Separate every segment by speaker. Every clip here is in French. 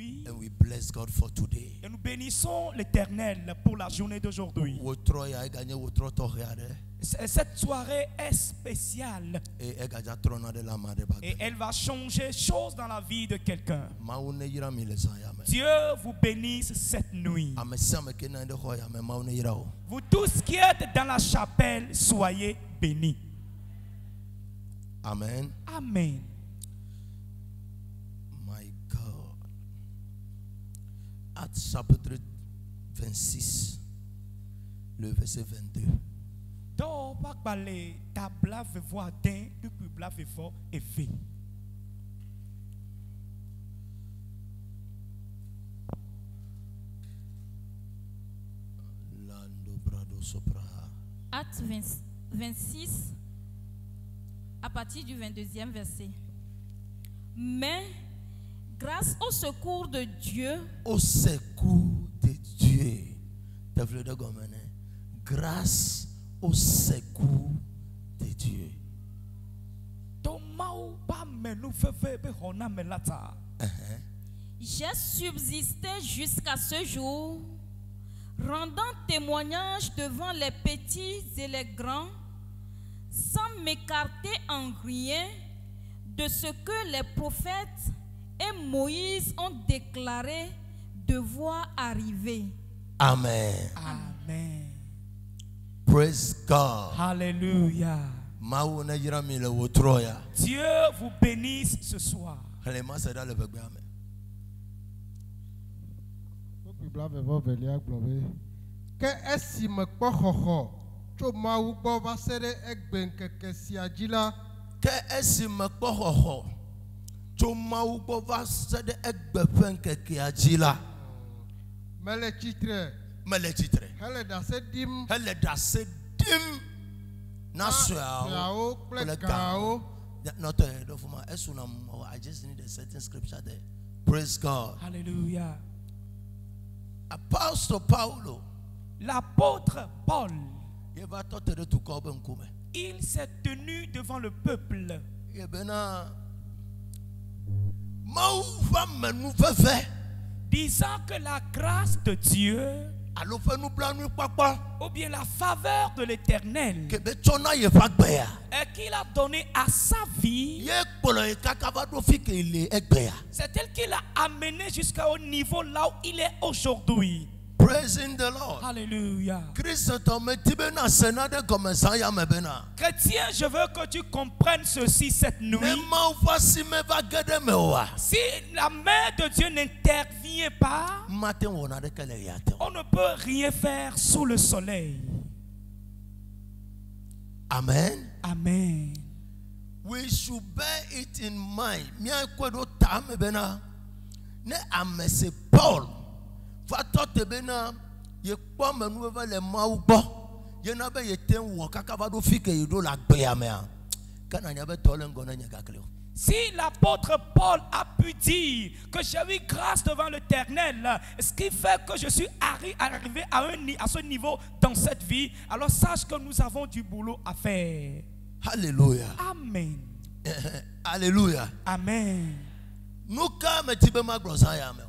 Speaker 1: d'aujourd'hui.
Speaker 2: And we bless God for today.
Speaker 1: Et nous bénissons l'Éternel pour la journée d'aujourd'hui. Cette soirée est spéciale.
Speaker 2: Et
Speaker 1: elle va changer chose dans la vie de quelqu'un. Dieu vous bénisse cette nuit. Vous tous qui êtes dans la chapelle, soyez bénis.
Speaker 2: Amen.
Speaker 1: Amen.
Speaker 2: My God. Actes chapitre 26, le verset 22.
Speaker 1: Donc, pas balé, tabla vevo den, depuis bla vevo et ve.
Speaker 3: Actes 26, à partir du 22e verset. Mais, grâce au secours de Dieu,
Speaker 2: au secours de Dieu, grâce au secours de Dieu.
Speaker 3: J'ai subsisté jusqu'à ce jour, rendant témoignage devant les petits et les grands, sans m'écarter en rien de ce que les prophètes et Moïse ont déclaré devoir arriver.
Speaker 2: Amen.
Speaker 1: Amen.
Speaker 2: Praise God.
Speaker 1: Hallelujah. Dieu vous bénisse ce soir.
Speaker 2: I just need a certain scripture there. Praise God.
Speaker 1: Hallelujah.
Speaker 2: Apostle Paulo,
Speaker 1: l'apôtre Paul, il s'est tenu devant le peuple. Disant que la grâce de Dieu ou bien la faveur de l'Éternel et qu'il a donné à sa vie, c'est elle qui l'a amené jusqu'au niveau là où il est aujourd'hui.
Speaker 2: Praising the Lord.
Speaker 1: Alléluia.
Speaker 2: Chrétien,
Speaker 1: je veux que tu comprennes ceci cette nuit. Si la main de Dieu n'intervient pas, on ne peut rien faire sous le soleil.
Speaker 2: Amen.
Speaker 1: Amen.
Speaker 2: We should bear it in mind. Paul.
Speaker 1: Si l'apôtre Paul a pu dire que j'ai eu grâce devant l'Éternel, ce qui fait que je suis arrivé à ce niveau dans cette vie, alors sache que nous avons du boulot à faire.
Speaker 2: Alléluia.
Speaker 1: Amen.
Speaker 2: Alléluia.
Speaker 1: Amen.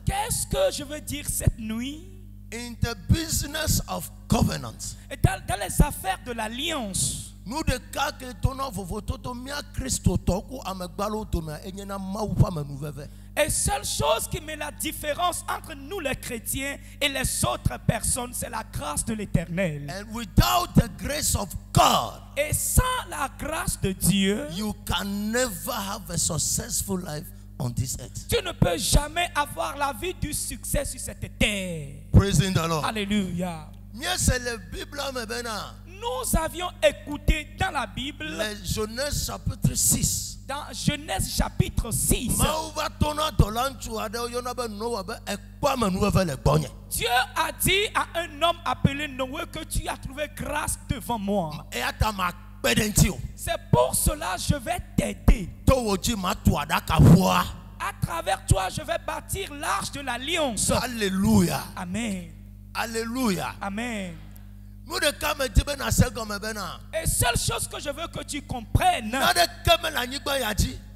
Speaker 1: Qu'est-ce que je veux dire cette nuit?
Speaker 2: In the business of covenant.
Speaker 1: Dans les affaires de l'alliance. Et seule chose qui met la différence entre nous les chrétiens et les autres personnes, c'est la grâce de l'Éternel.
Speaker 2: And without the grace of God,
Speaker 1: et sans la grâce de Dieu,
Speaker 2: you can never have a successful life on this earth.
Speaker 1: Tu ne peux jamais avoir la vie du succès sur cette terre.
Speaker 2: Praising the Lord.
Speaker 1: Alléluia. Nous avions écouté dans la Bible,
Speaker 2: Genèse chapitre 6.
Speaker 1: Dans Genèse chapitre 6, Dieu a dit à un homme appelé Noé que tu as trouvé grâce devant moi. C'est pour cela que je vais t'aider. À travers toi, je vais bâtir l'arche de l'alliance.
Speaker 2: Alléluia.
Speaker 1: Amen.
Speaker 2: Alléluia.
Speaker 1: Amen. Et seule chose que je veux que tu comprennes,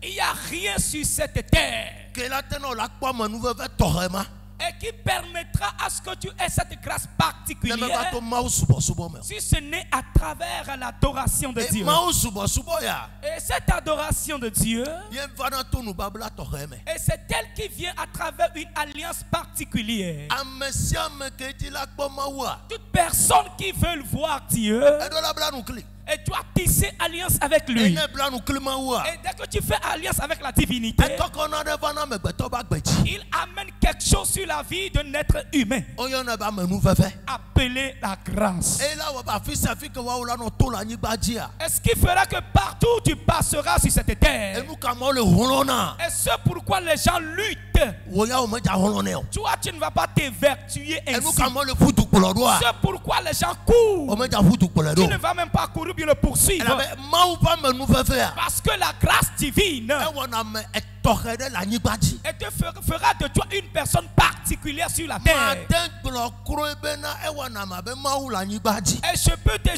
Speaker 1: Il n'y a rien sur cette terre
Speaker 2: que la terre n'a pas me nouvelle fait torrema.
Speaker 1: et qui permettra à ce que tu aies cette grâce
Speaker 2: Ne me
Speaker 1: particulière
Speaker 2: va to mau subo subo me.
Speaker 1: si ce n'est à travers l'adoration de
Speaker 2: Et
Speaker 1: Dieu.
Speaker 2: mau subo subo ya.
Speaker 1: Et cette adoration de Dieu,
Speaker 2: Yen va na to nu babla torreme.
Speaker 1: et c'est elle qui vient à travers une alliance particulière.
Speaker 2: Amesia me ke ti la po mawa.
Speaker 1: Toute personne qui veut voir Dieu,
Speaker 2: E do la bla nu kli.
Speaker 1: et doit tisser alliance avec
Speaker 2: E
Speaker 1: lui.
Speaker 2: ne bla nu kli mawa.
Speaker 1: Et dès que tu fais alliance avec la divinité,
Speaker 2: E koko na de va na me gbeto ba gbeji.
Speaker 1: il amène quelque chose sur la vie d'un être humain,
Speaker 2: Oyo na ba me nu fefe.
Speaker 1: appelé la grâce.
Speaker 2: Et là on va fisa fi ke wa la no to la nyigba ji a.
Speaker 1: Et ce qui fera que partout où tu passeras sur cette
Speaker 2: E
Speaker 1: terre,
Speaker 2: nu ka mo le holona.
Speaker 1: et ce pourquoi les gens luttent,
Speaker 2: Wo ya o me ja holone o.
Speaker 1: toi tu ne vas pas t'évertuer
Speaker 2: E nu
Speaker 1: ainsi.
Speaker 2: ka mo le futu kpolo do a.
Speaker 1: C'est pourquoi les gens
Speaker 2: O
Speaker 1: courent.
Speaker 2: me ja futu kpolo do.
Speaker 1: Tu ne vas même pas courir, bien le
Speaker 2: E
Speaker 1: poursuivre.
Speaker 2: la be mau pa me nu fefe a.
Speaker 1: Parce que la grâce divine
Speaker 2: E wo na me e torre de la nyigba ji.
Speaker 1: et te fera de toi une personne particulière sur la
Speaker 2: Ma
Speaker 1: terre.
Speaker 2: den kpolo kro ebe na e wo na ma be mau la nyigba ji.
Speaker 1: Et je peux dire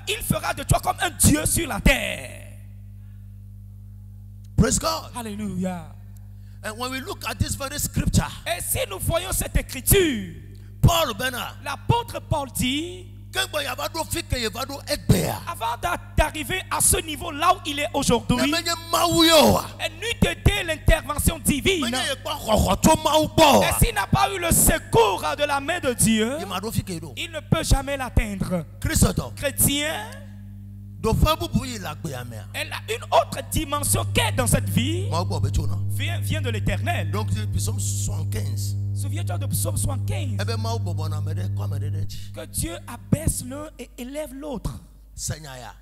Speaker 1: qu'il fera de toi comme un Dieu sur la terre.
Speaker 2: Praise God.
Speaker 1: Alléluia.
Speaker 2: And when we look at this very scripture,
Speaker 1: Et si nous voyons cette écriture,
Speaker 2: Paul Bena,
Speaker 1: l'apôtre Paul dit,
Speaker 2: kengbe ya ba do fike ye ba do egbe a.
Speaker 1: avant d'arriver à ce niveau là où il est aujourd'hui,
Speaker 2: Na menye mau yo a.
Speaker 1: et n'eût été l'intervention divine,
Speaker 2: Menye ye kwa khokho to mau bo
Speaker 1: et
Speaker 2: a.
Speaker 1: s'il n'a pas eu le secours de la main de Dieu,
Speaker 2: Ye ma do fike do.
Speaker 1: il ne peut jamais l'atteindre.
Speaker 2: Kristo
Speaker 1: Chrétien,
Speaker 2: do fa bubu yi la gbe ame a.
Speaker 1: elle a une autre dimension qu'est dans cette vie,
Speaker 2: Mau bo be chona.
Speaker 1: vient de l'éternel.
Speaker 2: Donc psaume 75.
Speaker 1: Souviens-toi de Psaume 75.
Speaker 2: Ebe mau bobo na me de kwa me de chi.
Speaker 1: Que Dieu abaisse l'un et élève l'autre.
Speaker 2: Senya ya.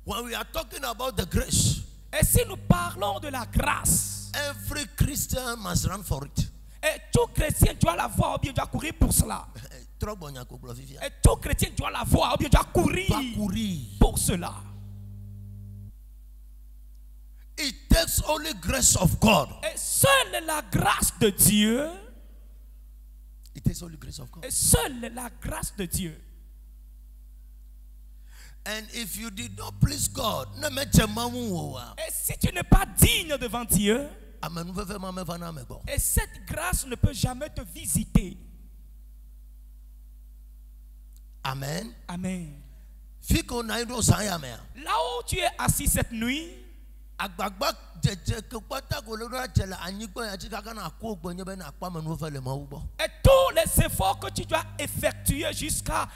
Speaker 2: When we are talking about the grace,
Speaker 1: Et si nous parlons de la grâce,
Speaker 2: every Christian must run for it.
Speaker 1: et tout chrétien doit la voir ou bien doit courir pour cela.
Speaker 2: Trop bon ya ko blo vivia.
Speaker 1: Et tout chrétien doit la voir ou bien doit courir
Speaker 2: Pas courir.
Speaker 1: pour cela.
Speaker 2: It takes only grace of God.
Speaker 1: Et seule la grâce de Dieu,
Speaker 2: It takes only grace of God.
Speaker 1: et seule la grâce de Dieu.
Speaker 2: And if you did not please God, ne me chemamu wo a.
Speaker 1: Et si tu n'es pas digne devant Dieu,
Speaker 2: Amenu fefe ma me vana me bo.
Speaker 1: et cette grâce ne peut jamais te visiter.
Speaker 2: Amen.
Speaker 1: Amen.
Speaker 2: Fiko na ido sa ya me a.
Speaker 1: Là où tu es assis cette nuit,
Speaker 2: Agbagba jeje ke pata ko le ra chela anyigbo ya ti kaka na ko ogbonye be na pa menu fe le ma ugbo.
Speaker 1: et tous les efforts que tu dois effectuer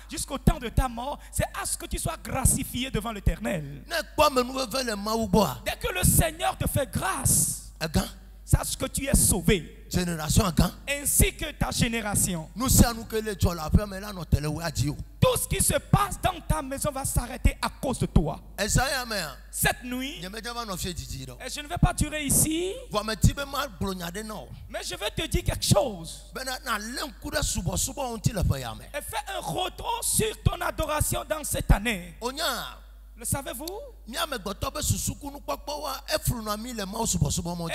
Speaker 1: jusqu'au temps de ta mort, c'est à ce que tu sois gracifié devant l'Éternel.
Speaker 2: Ne pa menu fe le ma ugbo a.
Speaker 1: Dès que le Seigneur te fait grâce,
Speaker 2: Agan
Speaker 1: sache que tu es sauvé,
Speaker 2: génération agan.
Speaker 1: ainsi que ta génération.
Speaker 2: Nous si anu ke le chola après mais là no tele we aji o.
Speaker 1: Tout ce qui se passe dans ta maison va s'arrêter à cause de toi.
Speaker 2: Esa ya me a.
Speaker 1: Cette nuit,
Speaker 2: Ye me java no fie jiji do.
Speaker 1: et je ne vais pas durer ici,
Speaker 2: Vo me ti be ma blonya de no.
Speaker 1: mais je vais te dire quelque chose.
Speaker 2: Be na len kuda subo subo on ti le fe ya me.
Speaker 1: Et fais un retour sur ton adoration dans cette année.
Speaker 2: Onya
Speaker 1: Le savez-vous?
Speaker 2: mi ame gboto be susuku nu popo wa efru na mi le ma subo subo mo ji.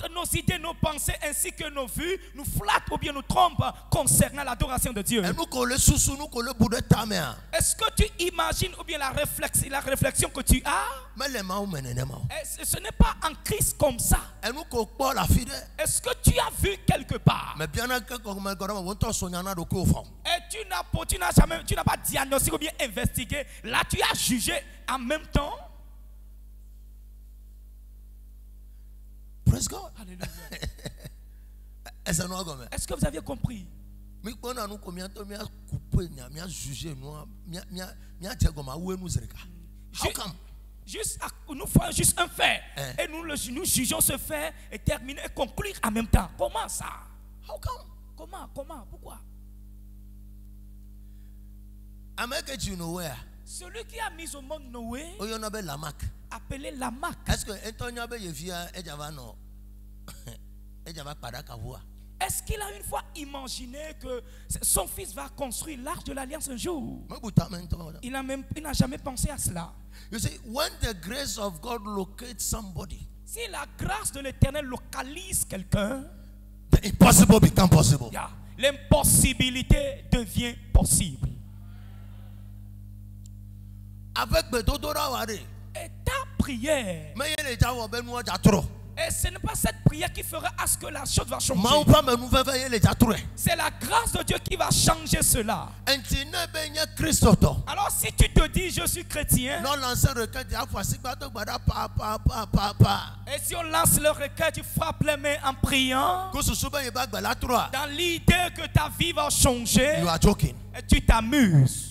Speaker 1: Et nos idées, nos pensées ainsi que nos vues nous flattent ou bien nous trompent concernant l'adoration de Dieu.
Speaker 2: Enu ko le susu nu ko le bude ta me a.
Speaker 1: Est-ce que tu imagines ou bien la réflexion que tu as?
Speaker 2: Me le ma o menene ma o.
Speaker 1: Ce n'est pas en Christ comme ça.
Speaker 2: Enu ko po la fi de.
Speaker 1: Est-ce que tu as vu quelque part?
Speaker 2: Me bien na ke ko me godo won to sonya na do ko fo.
Speaker 1: Et tu n'as pas diagnostiqué ou bien investigué. Là, tu as jugé en même temps.
Speaker 2: Praise God.
Speaker 1: Alléluia.
Speaker 2: Esa no go me.
Speaker 1: Est-ce que vous aviez compris?
Speaker 2: Mi ko na nu ko mi to mi a couper mi a juger no mi a tego ma we nu zreka. How come?
Speaker 1: Nous faisons juste un fait.
Speaker 2: Eh.
Speaker 1: Et nous jugeons ce fait et terminer et conclure en même temps. Comment ça?
Speaker 2: How come?
Speaker 1: Comment? Pourquoi?
Speaker 2: Ameke tu know where?
Speaker 1: Celui qui a mis au monde Noé,
Speaker 2: Oyo na be Lamak.
Speaker 1: appelé Lamak.
Speaker 2: Est-ce que Antonio be yefia e java no? E java pada ka voa.
Speaker 1: Est-ce qu'il a une fois imaginé que son fils va construire l'arche de l'alliance un jour?
Speaker 2: Me buta mento.
Speaker 1: Il n'a jamais pensé à cela.
Speaker 2: You see, when the grace of God locates somebody,
Speaker 1: Si la grâce de l'Éternel localise quelqu'un,
Speaker 2: the impossible become possible.
Speaker 1: l'impossibilité devient possible.
Speaker 2: Avec Bedodora Ware,
Speaker 1: Et ta prière.
Speaker 2: Mais il est déjà ben nous trop.
Speaker 1: Et ce n'est pas cette prière qui fera à ce que la chose va changer.
Speaker 2: Ma ou pas me nous veille il est déjà trop.
Speaker 1: C'est la grâce de Dieu qui va changer cela.
Speaker 2: Intine ben ya Christo.
Speaker 1: Alors si tu te dis je suis chrétien,
Speaker 2: Non lancer requête à fois si pas to bada pa.
Speaker 1: et si on lance le requête, tu frappes les mains en priant,
Speaker 2: Ko susu ben ye ba gba la 3.
Speaker 1: dans l'idée que ta vie va changer,
Speaker 2: You are joking.
Speaker 1: et tu t'amuses.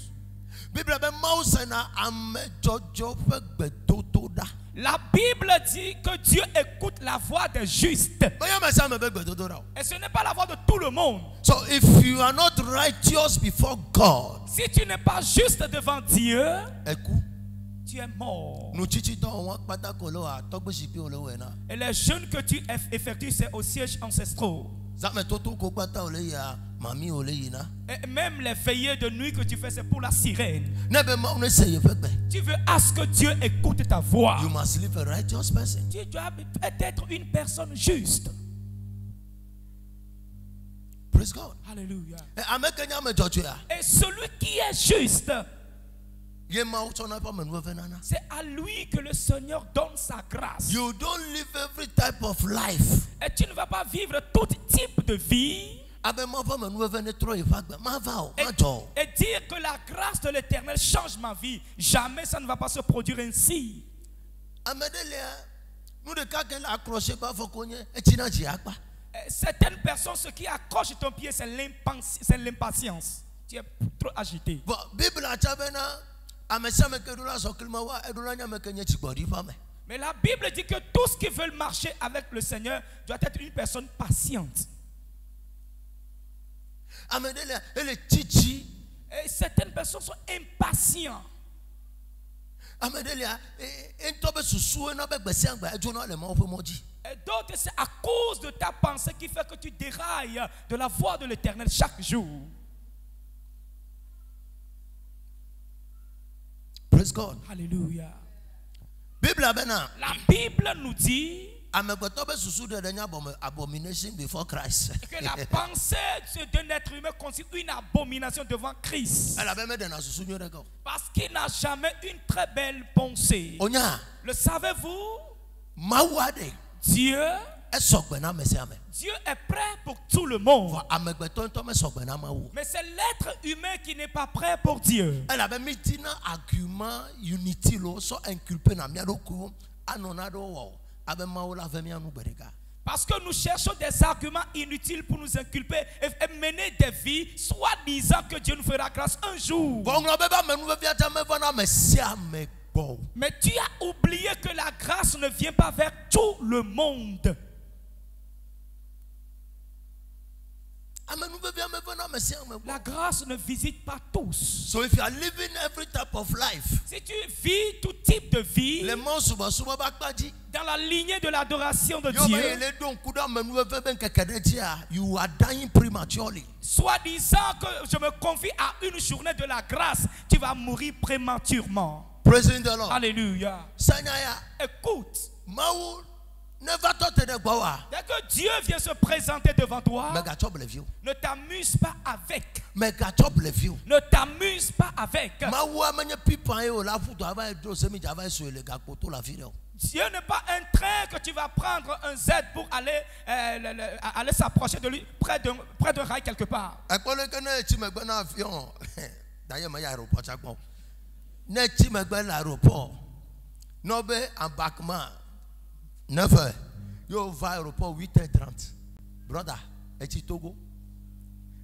Speaker 2: Bible ben mausa na am jojo fe gbe toto da.
Speaker 1: La Bible dit que Dieu écoute la voix des justes.
Speaker 2: Ben ya me sa me be gbe toto da.
Speaker 1: Et ce n'est pas la voix de tout le monde.
Speaker 2: So if you are not righteous before God,
Speaker 1: Si tu n'es pas juste devant Dieu,
Speaker 2: eku
Speaker 1: tu es mort.
Speaker 2: nu chichi to won pata ko lo a to gbe sipi o lo we na.
Speaker 1: Et les jeûnes que tu effectues, c'est aux sièges ancestraux.
Speaker 2: Za me toto ko pata o le ya mami o le yi na.
Speaker 1: Et même les veillées de nuit que tu fais, c'est pour la sirène.
Speaker 2: Ne be ma ne se ye fe gbe.
Speaker 1: Tu veux à ce que Dieu écoute ta voix.
Speaker 2: You must live a righteous person.
Speaker 1: Tu dois être une personne juste.
Speaker 2: Praise God.
Speaker 1: Alléluia.
Speaker 2: E amekenya me jojo ya.
Speaker 1: Et celui qui est juste,
Speaker 2: Ye ma o na pa me nu ve nana.
Speaker 1: c'est à lui que le Seigneur donne sa grâce.
Speaker 2: You don't live every type of life.
Speaker 1: Et tu ne vas pas vivre tout type de vie.
Speaker 2: Abe ma fa me nu ve ne tro ye fa gbe. Ma va o, ma jo.
Speaker 1: Et dire que la grâce de l'Éternel change ma vie. Jamais ça ne va pas se produire ainsi.
Speaker 2: Amedele nous de ka ke la accrocher ba fo ko nye e tina ji apa.
Speaker 1: Certaines personnes, ce qui accroche ton pied, c'est l'impatience. Tu es trop agité.
Speaker 2: Bon, Bible a chabena amesa me ke dula so klima wa e dula nya me ke nye chi gbori fa me.
Speaker 1: Mais la Bible dit que tous qui veulent marcher avec le Seigneur doit être une personne patiente.
Speaker 2: Amedele ele chichi.
Speaker 1: Et certaines personnes sont impatientes.
Speaker 2: Amedele en to be susu na be gbesi angba e jona le ma o fe moji.
Speaker 1: Et d'autres, c'est à cause de ta pensée qui fait que tu dérailles de la voix de l'Éternel chaque jour.
Speaker 2: Praise God.
Speaker 1: Alléluia.
Speaker 2: Bible abena
Speaker 1: La Bible nous dit
Speaker 2: amegbeto be susu de nya abomination before Christ.
Speaker 1: que la pensée d'un être humain constitue une abomination devant Christ.
Speaker 2: Elle avait de na susu nyo de ko.
Speaker 1: Parce qu'il n'a jamais une très belle pensée.
Speaker 2: Onya
Speaker 1: Le savez-vous?
Speaker 2: mawade
Speaker 1: Dieu
Speaker 2: e sogbe na mesi ame.
Speaker 1: Dieu est prêt pour tout le monde.
Speaker 2: Amegbeto nto me sogbe na mawu.
Speaker 1: Mais c'est l'être humain qui n'est pas prêt pour Dieu.
Speaker 2: Elle avait mis tina argument unity lo so inculpé na mia doku anona do wo abe mawu la ve mia nu bereka.
Speaker 1: Parce que nous cherchons des arguments inutiles pour nous inculper et mener des vies, soit disant que Dieu nous fera grâce un jour.
Speaker 2: Gongro beba me nu ve viata me vana me sia me go.
Speaker 1: Mais tu as oublié que la grâce ne vient pas vers tout le monde. La grâce ne visite pas tous.
Speaker 2: So if you are living every type of life,
Speaker 1: Si tu vis tout type de vie
Speaker 2: le mon suba suba bakpaji.
Speaker 1: dans la lignée de l'adoration de
Speaker 2: Yo
Speaker 1: Dieu,
Speaker 2: be le don kuda me nu ve ben kekedetia, you are dying prematurely.
Speaker 1: soit disant que je me confie à une journée de la grâce, tu vas mourir prématurément.
Speaker 2: Praising the Lord.
Speaker 1: Alléluia.
Speaker 2: Sanyaya,
Speaker 1: Écoute,
Speaker 2: mawu never thought de gbawa.
Speaker 1: dès que Dieu vient se présenter devant toi,
Speaker 2: Mega chop le view.
Speaker 1: ne t'amuse pas avec.
Speaker 2: Mega chop le view.
Speaker 1: Ne t'amuse pas avec.
Speaker 2: Mawu amenye pipa e o la futo ava do semi java so le gapoto la video.
Speaker 1: Dieu n'est pas un train que tu vas prendre un Z pour aller, aller s'approcher de lui près d'un rail quelque part.
Speaker 2: E ko le kene ti megbe na avion. D'ailleurs, ma ya aéroport chakpo. Ne ti megbe la aéroport. No be embarquement 9h. Yo va aéroport 8h30. Brother, e ti Togo.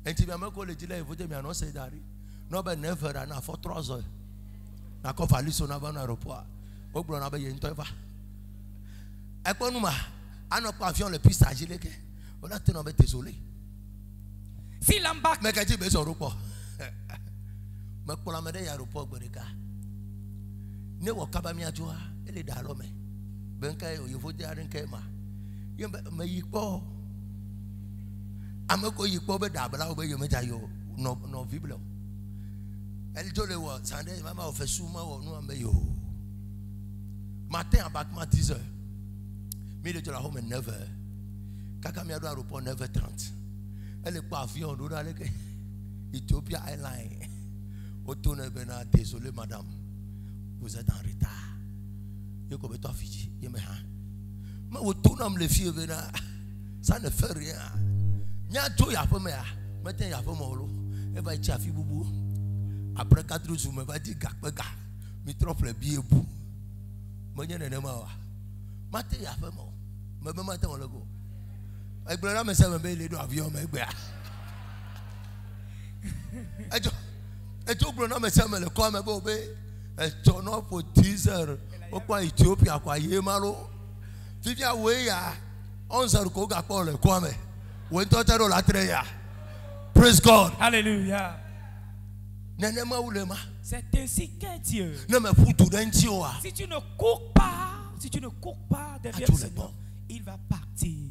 Speaker 2: E ti bi ameko le dile evoje mi anonce dari. No be 9h na for 3h. Na ko fali so na ba na aéroport. O gboro na be ye nto eva. E ko nu ma anopo avion le piste agileke. O la te no be désolé.
Speaker 1: Si l'embarque,
Speaker 2: Mais quand tu veux sur l'aéroport, mais pour la médaille aéroport, ne vois pas bien tu vois, elle est dans l'homme. Ben quand il faut dire un kéma, il me y pas. Ameko y pas be d'abla ou be yo mejayo no vible. Elle dit le wa, sande maman fait souma ou nous ambe yo. Matin embarquement 10h. Milieu de la home 9h. Kaka mi ado aéroport 9h30. Elle est pas avion d'où d'aller que Ethiopia Airlines. Désolé madame, vous êtes en retard. Il comme toi Fiji. Il me mais au tout nom les filles ça ne fait rien. Nya to ya pas mais maintenant ya pas molo. Elle va être affi boubou. Après 4 jours me va dire gakpega. Mi trop le billet bou. Manya ne ma wa. Matin ya pas mo. Me be matin on le go. Ai brother me say me be le do avion me gbe. Ejo brother me say me le ko me be obe. E tono for teaser. O kwa Ethiopia kwa yemalo. Vivia we ya. On se ko ga ko le ko me. We to tero la treya. Praise God.
Speaker 1: Alléluia.
Speaker 2: Nenema ulema.
Speaker 1: C'est ainsi qu'est Dieu.
Speaker 2: Ne me foutu denti o.
Speaker 1: Si tu ne cours pas derrière le Seigneur, il va partir.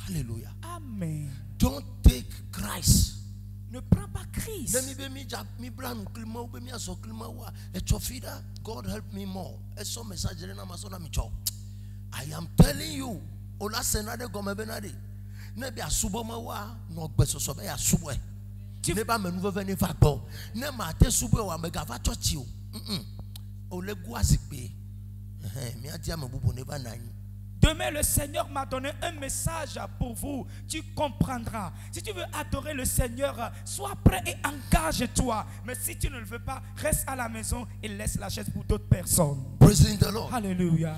Speaker 2: Alléluia.
Speaker 1: Amen.
Speaker 2: Don't take Christ.
Speaker 1: Ne prends pas Christ.
Speaker 2: God help me more. I am telling you. Ola senade gomebenade. Ne bi asuboma wa no gbeso so be asubwe. Ne ba menu veni fa gbo. Ne ma te subwe wa mega va church o. Olegu asikpe. Mi atia me bubu ne ba nani.
Speaker 1: Demain, le Seigneur m'a donné un message pour vous. Tu comprendras. Si tu veux adorer le Seigneur, sois prêt et engage-toi. Mais si tu ne le veux pas, reste à la maison et laisse la chaise pour d'autres personnes.
Speaker 2: Praise the Lord.
Speaker 1: Alléluia.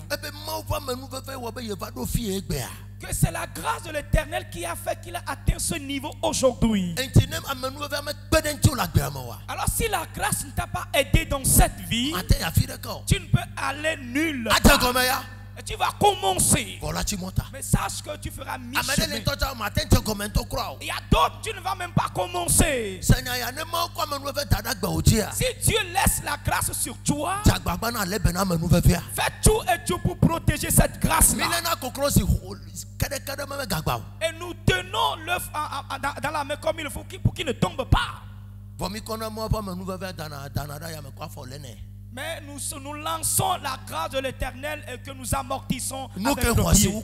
Speaker 1: Que c'est la grâce de l'Éternel qui a fait qu'il a atteint ce niveau aujourd'hui. Alors si la grâce ne t'a pas aidé dans cette vie, tu ne peux aller nulle part. Et tu vas commencer. Mais sache que tu feras mi-chemin. Il y a d'autres, tu ne vas même pas commencer. Si Dieu laisse la grâce sur toi, fais tout et tout pour protéger cette grâce-là. Et nous tenons l'œuf dans la main comme il faut pour qu'il ne tombe pas. Mais nous lançons la grâce de l'Éternel et que nous amortissons avec nos pieds.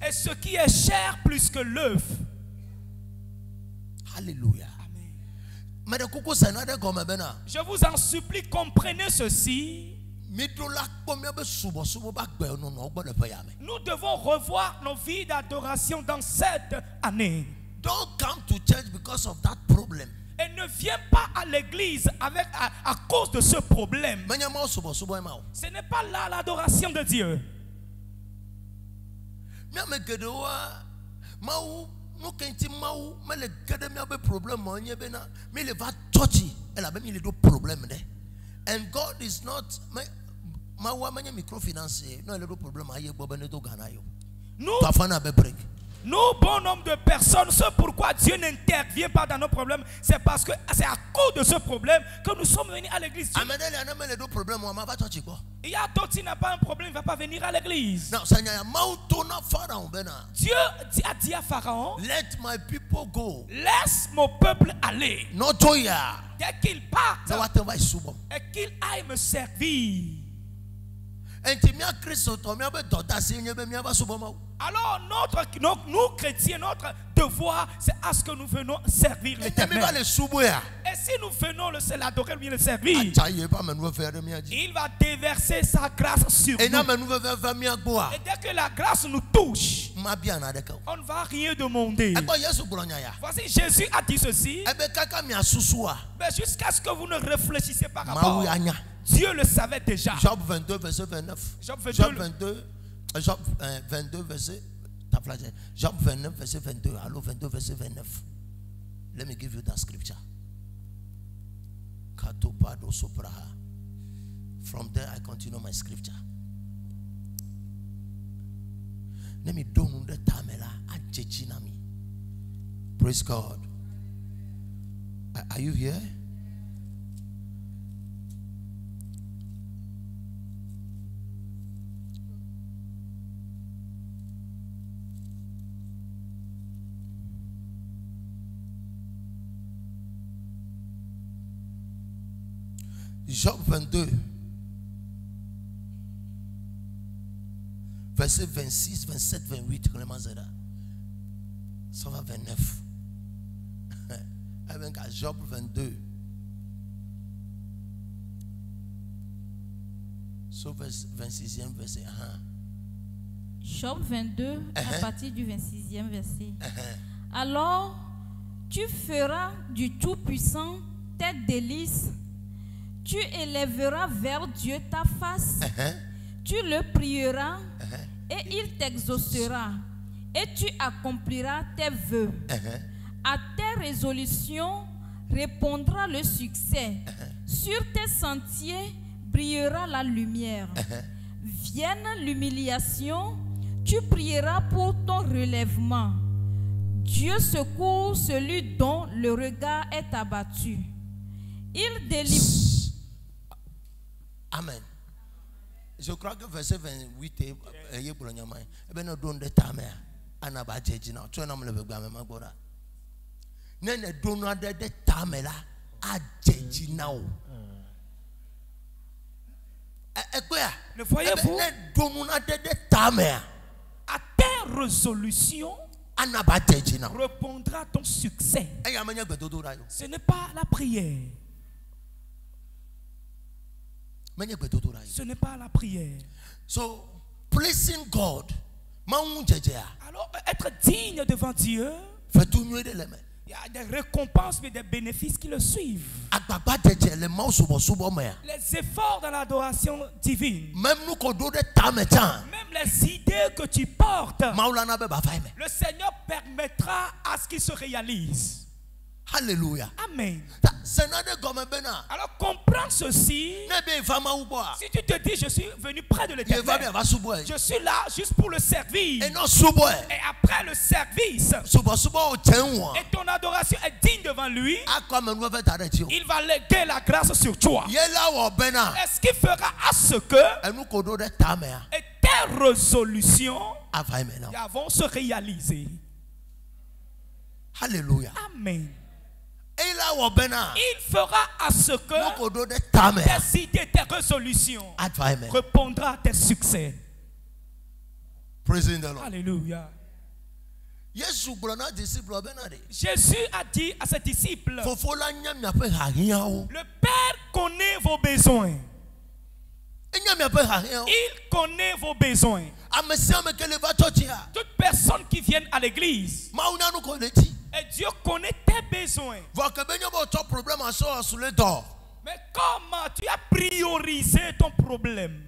Speaker 1: Et ce qui est cher plus que l'œuf.
Speaker 2: Alléluia.
Speaker 1: Amen. Je vous en supplie, comprenez ceci. Nous devons revoir nos vies d'adoration dans cette année.
Speaker 2: Don't come to church because of that problem.
Speaker 1: Et ne viens pas à l'église à cause de ce problème. Ce n'est pas là l'adoration de Dieu.
Speaker 2: And God is not
Speaker 1: Nous, bon nombre de personnes, ce pourquoi Dieu n'intervient pas dans nos problèmes, c'est parce que c'est à cause de ce problème que nous sommes venus à l'église. Il y a d'autres qui n'ont pas un problème, il ne va pas venir à l'église. Dieu a dit à Pharaon,
Speaker 2: let my people go.
Speaker 1: Laisse mon peuple aller. Dès qu'il parte et qu'il aille me servir. Alors nous chrétiens, notre devoir, c'est à ce que nous venons servir l'Éternel. Et si nous venons l'adorer, lui le servir, il va déverser sa grâce sur nous. Et dès que la grâce nous touche, on ne va rien demander. Voici, Jésus a dit ceci. Mais jusqu'à ce que vous ne réfléchissez par rapport, Dieu le savait déjà.
Speaker 2: Job 22, verset 29. Job 22, verset. Job 29, verset 22. Allô, 22, verset 29. Let me give you that scripture. From there, I continue my scripture. Let me do the tamela ajechinami. Praise God. Are you here? Job 22, verset 26, 27, 28, ça va 29. Avec Job 22, Sauf 26e verset.
Speaker 3: Job 22, à partir du 26e verset. Alors, tu feras du Tout-Puissant tes délices. Tu élèveras vers Dieu ta face. Tu le prieras et il t'exaucera. Et tu accompliras tes vœux. À tes résolutions répondra le succès. Sur tes sentiers brillera la lumière. Vienne l'humiliation, tu prieras pour ton relèvement. Dieu secourt celui dont le regard est abattu. Il délivre.
Speaker 2: Amen. Je crois que verset 28 est pour le Nyama. Et bien, nous donnons des tames. Anaba Jejina. Tu es un homme le begame, ma gora. Nene donnons des tames là. A Jejina.
Speaker 1: Le voyez-vous? À tes résolutions répondra ton succès. Ce n'est pas la prière. Ce n'est pas la prière.
Speaker 2: So, pleasing God.
Speaker 1: Alors, être digne devant Dieu, il y a des récompenses et des bénéfices qui le suivent. Les efforts dans l'adoration divine,
Speaker 2: même
Speaker 1: les idées que tu portes, le Seigneur permettra à ce qu'ils se réalisent.
Speaker 2: Alléluia.
Speaker 1: Amen. Alors comprends ceci. Si tu te dis je suis venu près de l'Éternel, je suis là juste pour le servir. Et après le service, et ton adoration est digne devant lui, il va léguer la grâce sur toi. Est-ce qu'il fera à ce que et tes résolutions vont se réaliser?
Speaker 2: Alléluia.
Speaker 1: Amen. Il fera à ce que tes idées, tes résolutions répondra à tes succès. Alléluia. Jésus a dit à ses disciples, le Père connaît vos besoins. Il connaît vos besoins. Toute personne qui vient à l'église, et Dieu connaît tes besoins. Mais comment tu as priorisé ton problème?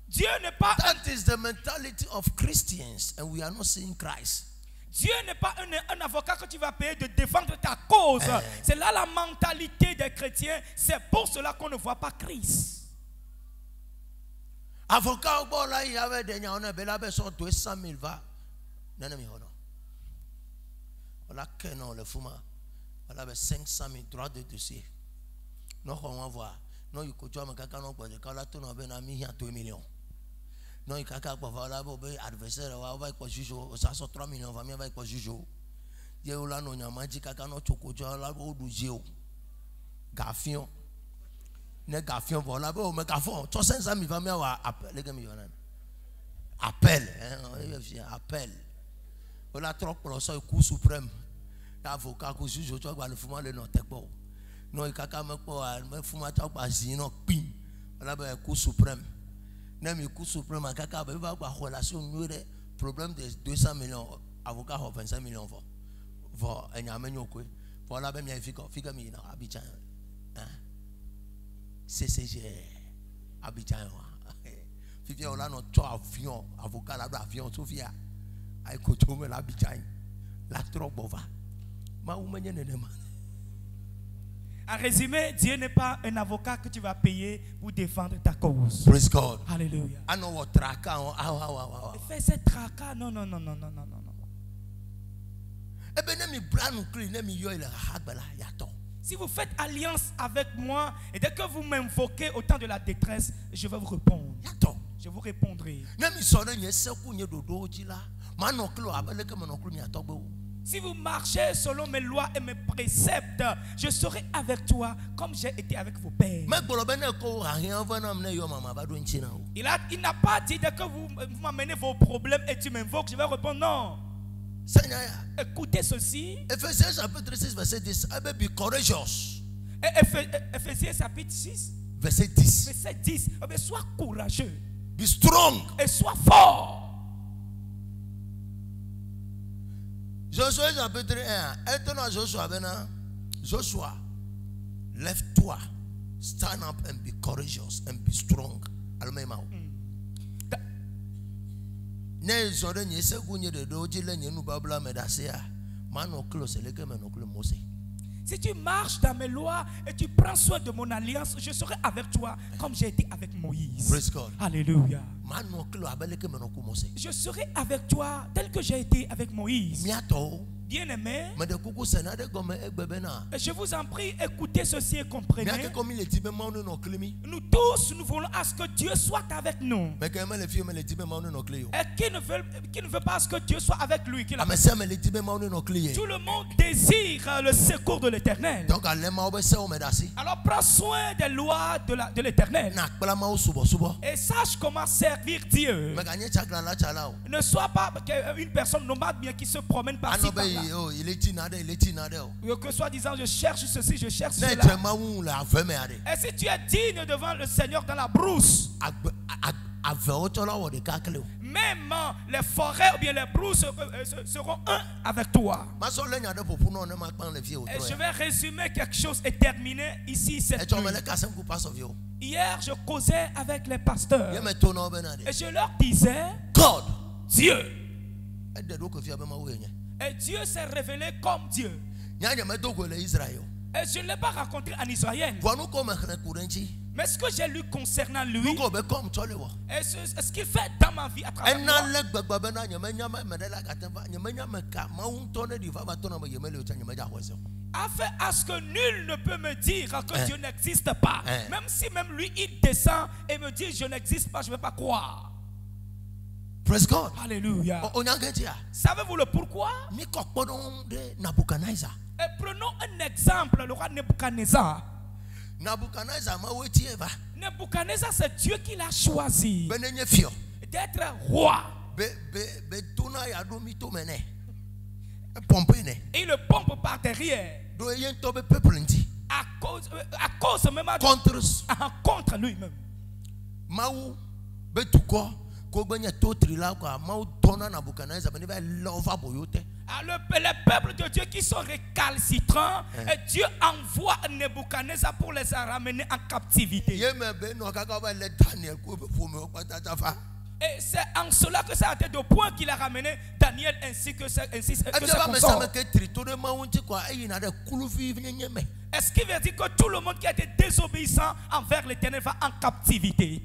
Speaker 1: Dieu n'est pas.
Speaker 2: That is the mentality of Christians, and we are not seeing Christ.
Speaker 1: Dieu n'est pas un avocat que tu vas payer de défendre ta cause. C'est là la mentalité des chrétiens. C'est pour cela qu'on ne voit pas Christ.
Speaker 2: Avocat là il y avait des gens on a 200 000 va nanami hono on a que non le fuma on avait 500 000 droits de dossier non on va voir non il coûte ma kaka non quoi quand la tout on a mis 2 millions non il kaka pour voilà pour adversaire on va quoi juge ça sont 3 millions va va quoi juge il y a là non nyama ji kaka non choko là au dossier gafion ne gafion voilà bon mais gafion 500 000 va me appel les gars appel appel voilà trop pour ça cour suprême avocat ko juge tu va le fuma le non tekbo non il kaka me ko me fuma ta ba zino pin voilà ba cour suprême ne mi cour suprême kaka ba relation mieux problème de 200 millions avocat 25 millions for enyame nyokwe voilà ba mi fika mi na Abidjan CCG Abidjan Fifia on a notre avion avocat là avion Sofia ay ko to me l'Abidjan la trop bova ma ou menye ne ma.
Speaker 1: En résumé, Dieu n'est pas un avocat que tu vas payer pour défendre ta cause.
Speaker 2: Praise God.
Speaker 1: Alléluia.
Speaker 2: I know what tracas
Speaker 1: fais ces tracas non.
Speaker 2: E ben mi plan clean ne mi yo ile hagbala yato.
Speaker 1: Si vous faites alliance avec moi et dès que vous m'invoquez au temps de la détresse, je vais vous répondre. Je vous répondrai. Si vous marchez selon mes lois et mes préceptes, je serai avec toi comme j'ai été avec vos pères. Il n'a pas dit dès que vous m'amenez vos problèmes et tu m'invoques, je vais répondre non. Écoutez ceci.
Speaker 2: Ephésiens chapitre 6 verset 10. Be courageous.
Speaker 1: Ephésiens chapitre 6
Speaker 2: verset 10.
Speaker 1: verset 10. Sois courageux.
Speaker 2: Be strong.
Speaker 1: Et sois fort.
Speaker 2: Josué chapitre 1. Étonnant Joshua. Joshua, lève-toi. Stand up and be courageous and be strong. Almema. Ne zore nye se gunye de doji le nye nu babla medasia. Mano close leke menokle Mose.
Speaker 1: Si tu marches dans mes lois et tu prends soin de mon alliance, je serai avec toi comme j'ai été avec Moïse.
Speaker 2: Praise God.
Speaker 1: Alléluia.
Speaker 2: Mano clo abeleke menokle Mose.
Speaker 1: Je serai avec toi tel que j'ai été avec Moïse.
Speaker 2: Miato.
Speaker 1: Bien-aimé,
Speaker 2: Mais de kuku senade gomme egbebena.
Speaker 1: je vous en prie, écoutez ceci et comprenez.
Speaker 2: Miake comme il est dit manu no klimi.
Speaker 1: Nous tous, nous voulons à ce que Dieu soit avec nous.
Speaker 2: Mais quand le fille me le dit manu no klio.
Speaker 1: Et qui ne veut pas à ce que Dieu soit avec lui?
Speaker 2: Amesa me le dit manu no kliye.
Speaker 1: Tout le monde désire le secours de l'Éternel.
Speaker 2: Donc alema obese o medasi.
Speaker 1: Alors prends soin des lois de l'Éternel.
Speaker 2: Na kpela ma subo subo.
Speaker 1: Et sache comment servir Dieu.
Speaker 2: Me ganye chakla la chala o.
Speaker 1: Ne sois pas une personne nomade bien qui se promène par-ci par-là.
Speaker 2: Oh, il est tinade o.
Speaker 1: Que soi-disant je cherche ceci, je cherche
Speaker 2: Ne
Speaker 1: cela.
Speaker 2: trema wu la aveme ade.
Speaker 1: Et si tu es digne devant le Seigneur dans la brousse,
Speaker 2: Ave o chola wo de kakle o.
Speaker 1: même les forêts ou bien les brousses seront un avec toi.
Speaker 2: Ma so le nya de popu no ne ma kpan le fie o.
Speaker 1: Et je vais résumer quelque chose et terminer ici cette
Speaker 2: E cho me
Speaker 1: nuit.
Speaker 2: le kasem ku pass of you.
Speaker 1: Hier, je causais avec les pasteurs
Speaker 2: Ye me to no benade.
Speaker 1: et je leur disais,
Speaker 2: God.
Speaker 1: Dieu.
Speaker 2: E de do ko fie be ma wo yenye.
Speaker 1: Et Dieu s'est révélé comme Dieu.
Speaker 2: Nya nya me do ko le Israel.
Speaker 1: Et je ne l'ai pas rencontré en Israël.
Speaker 2: Vonu ko me khre kurenchi.
Speaker 1: Mais ce que j'ai lu concernant lui,
Speaker 2: Nu ko be kom chole wo.
Speaker 1: et ce qu'il fait dans ma vie à travers
Speaker 2: Ena
Speaker 1: moi,
Speaker 2: le gbegbe be na nya me nya me de la katemba. Nya me nya me ka ma un to ne di fa ba to na me ye me le cha nya me ja hwese.
Speaker 1: a fait à ce que nul ne peut me dire que Dieu n'existe pas.
Speaker 2: Hein.
Speaker 1: Même si même lui, il descend et me dit, je n'existe pas, je ne vais pas croire.
Speaker 2: Praise God.
Speaker 1: Alléluia.
Speaker 2: O nya ngeji a.
Speaker 1: Savez-vous le pourquoi?
Speaker 2: Mi ko podon de Nabuchadnezzar.
Speaker 1: Et prenons un exemple, le roi Nebuchadnezzar.
Speaker 2: Nabuchadnezzar ma weti eva.
Speaker 1: Nebuchadnezzar, c'est Dieu qui l'a choisi
Speaker 2: Benenye fio.
Speaker 1: d'être roi.
Speaker 2: Be tuna ya do mi to mene. E pompe ne.
Speaker 1: Et il le pompe par derrière
Speaker 2: Do yen to be peuple nti.
Speaker 1: à cause même contre lui-même.
Speaker 2: Mawu be tuko ko gbenye to trila kwa mawu tona Nabuchadnezzar be ne be lova boyote.
Speaker 1: Les peuples de Dieu qui sont récalcitrants, et Dieu envoie Nebuchadnezzar pour les ramener en captivité.
Speaker 2: Ye me be no kaka ba le Daniel ko be fo me ko ta fa.
Speaker 1: Et c'est en cela que ça a été au point qu'il a ramené Daniel ainsi que ses consorts. Est-ce qu'il veut dire que tout le monde qui a été désobéissant envers l'Éternel va en captivité?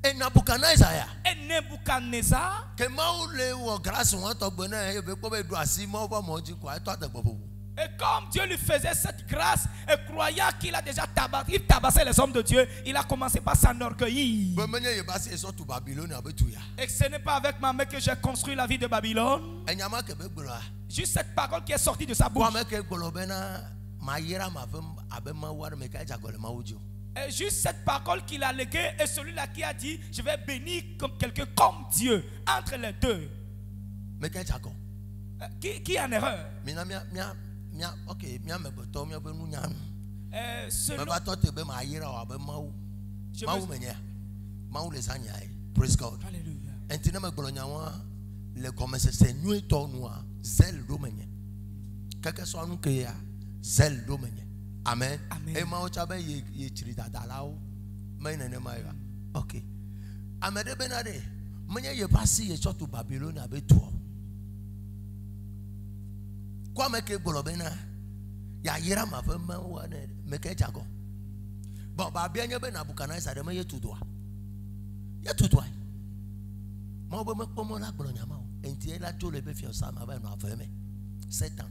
Speaker 2: Et Nabuchadnezzar ya.
Speaker 1: Et Nebuchadnezzar,
Speaker 2: Ke ma le wo grâce won to gbe na e be ko be do asi mo ba mo ji ko e to adagbo.
Speaker 1: et comme Dieu lui faisait cette grâce, et croyant qu'il a déjà tabassé les hommes de Dieu, il a commencé par s'enorgueillir.
Speaker 2: Be menye ye ba se so to Babylone abetu ya.
Speaker 1: Et ce n'est pas avec ma main que j'ai construit la ville de Babylone.
Speaker 2: Enyama ke be gboro a.
Speaker 1: Juste cette parole qui est sortie de sa bouche.
Speaker 2: Kwa me ke gboro be na ma yira ma fem abe ma war me ka jagole ma wujo.
Speaker 1: Et juste cette parole qu'il a léguée et celui-là qui a dit, je vais bénir comme quelqu'un comme Dieu. Entre les deux.
Speaker 2: Me ka jago.
Speaker 1: Qui est en erreur?
Speaker 2: Mina mia OK mia me gboto mia be nu nya. Me
Speaker 1: Selon,
Speaker 2: ba to te be ma yira wa be ma wu.
Speaker 1: je
Speaker 2: Ma wu
Speaker 1: me-
Speaker 2: menye. Ma wu le sanya e. Praise God.
Speaker 1: Alléluia.
Speaker 2: Enti na me gboro nya wa le commencer c'est nuit to nu a zel do menye. Keke so anu ke ya zel do menye. Amen.
Speaker 1: Amen.
Speaker 2: E ma o cha be ye chiri dadala o. Me ne ma ya. OK. Amede benade. Menye ye pasi ye cho to Babylone abetu. Kwa me ke gboro be na ya yira ma fe ma wa ne me ke jago. Bon ba bia nye be Nabuchadnezzar de me ye tudoa. Ye tudoa. Ma be me pomo la gboro nya ma o. Enti e la to le be fi sa ma ba no afeme. 7 ans.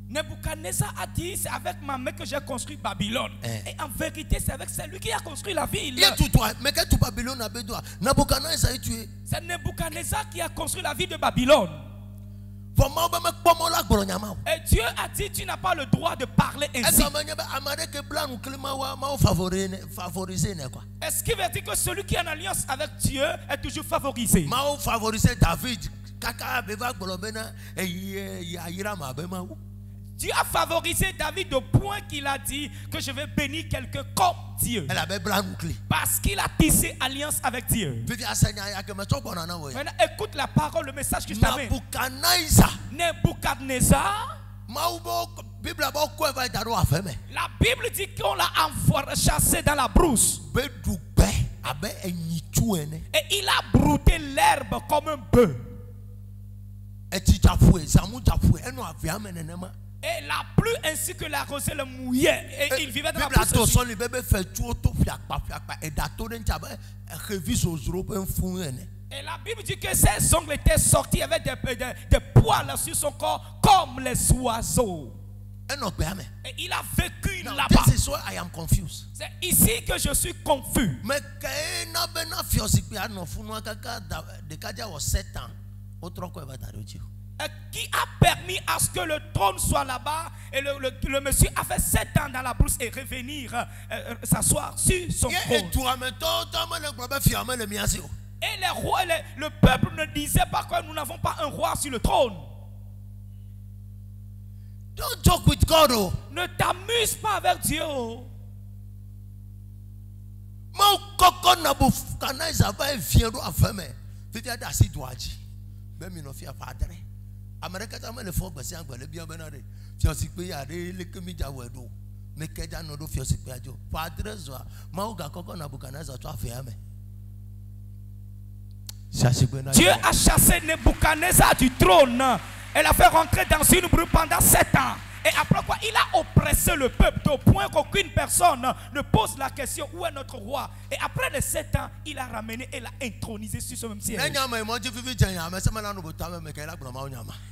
Speaker 1: Nebuchadnezzar a dit, c'est avec ma main que j'ai construit Babylone. Et en vérité, c'est avec celui qui a construit la ville.
Speaker 2: Ye tudoa, me ke tu Babylone abedoa. Nabuchadnezzar est tué.
Speaker 1: C'est Nebuchadnezzar qui a construit la ville de Babylone.
Speaker 2: Fo ma be me pomo la gboro nya ma o.
Speaker 1: Et Dieu a dit, tu n'as pas le droit de parler ainsi.
Speaker 2: Est-ce que me be amade ke blanu klima wa ma favoriser ne quoi.
Speaker 1: Est-ce qui veut dire que celui qui est en alliance avec Dieu est toujours favorisé?
Speaker 2: Ma favoriser David
Speaker 1: Dieu a favorisé David au point qu'il a dit que je vais bénir quelqu'un comme Dieu. Parce qu'il a tissé alliance avec Dieu. Maintenant, écoute la parole, le message que je t'amène. Nebuchadnezzar, la Bible dit qu'on l'a chassé dans la brousse. Et il a brouté l'herbe comme un bœuf. Et la pluie ainsi que la rosée le mouillait. Et il vivait dans la brousse. Et la Bible dit que ses ongles étaient sortis avec des poils sur son corps comme les oiseaux. Et il a vécu là-bas. C'est ici que je suis confus. Qui a permis à ce que le trône soit là-bas et le monsieur a fait 7 ans dans la brousse et revenir s'asseoir sur son trône. Et les rois, le peuple ne disait pas que nous n'avons pas un roi sur le trône.
Speaker 2: Don't joke with God. Oh.
Speaker 1: Ne t'amuse pas avec Dieu. Dieu a chassé Nebuchadnezzar du trône. Elle a fait rentrer dans une brûle pendant 7 ans. Et après quoi, il a oppressé le peuple au point qu'aucune personne ne pose la question où est notre roi. Et après les 7 ans, il a ramené et l'a intronisé sur ce même siège.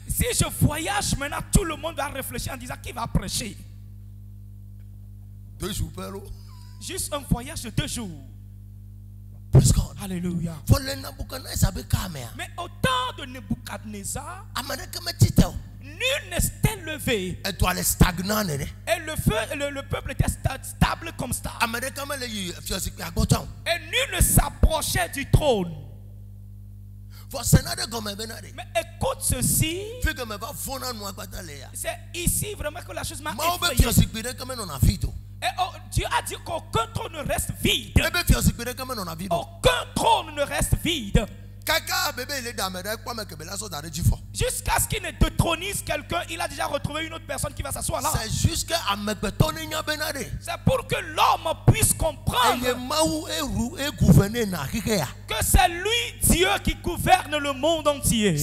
Speaker 1: Si je voyage maintenant, tout le monde va réfléchir en disant qui va prêcher.
Speaker 2: 2 jours.
Speaker 1: Juste un voyage de 2 jours. Alléluia. Mais au temps de Nebuchadnezzar, nul ne s'était levé. Et le peuple était stable comme ça. Et nul ne s'approchait du trône. Mais écoute ceci. C'est ici vraiment que la chose m'a effrayé. Et Dieu a dit qu'aucun trône ne reste vide. Aucun trône ne reste vide. Jusqu'à ce qu'il ne détronise quelqu'un, il a déjà retrouvé une autre personne qui va s'asseoir là. C'est pour que l'homme puisse comprendre que c'est lui, Dieu, qui gouverne le monde entier. Le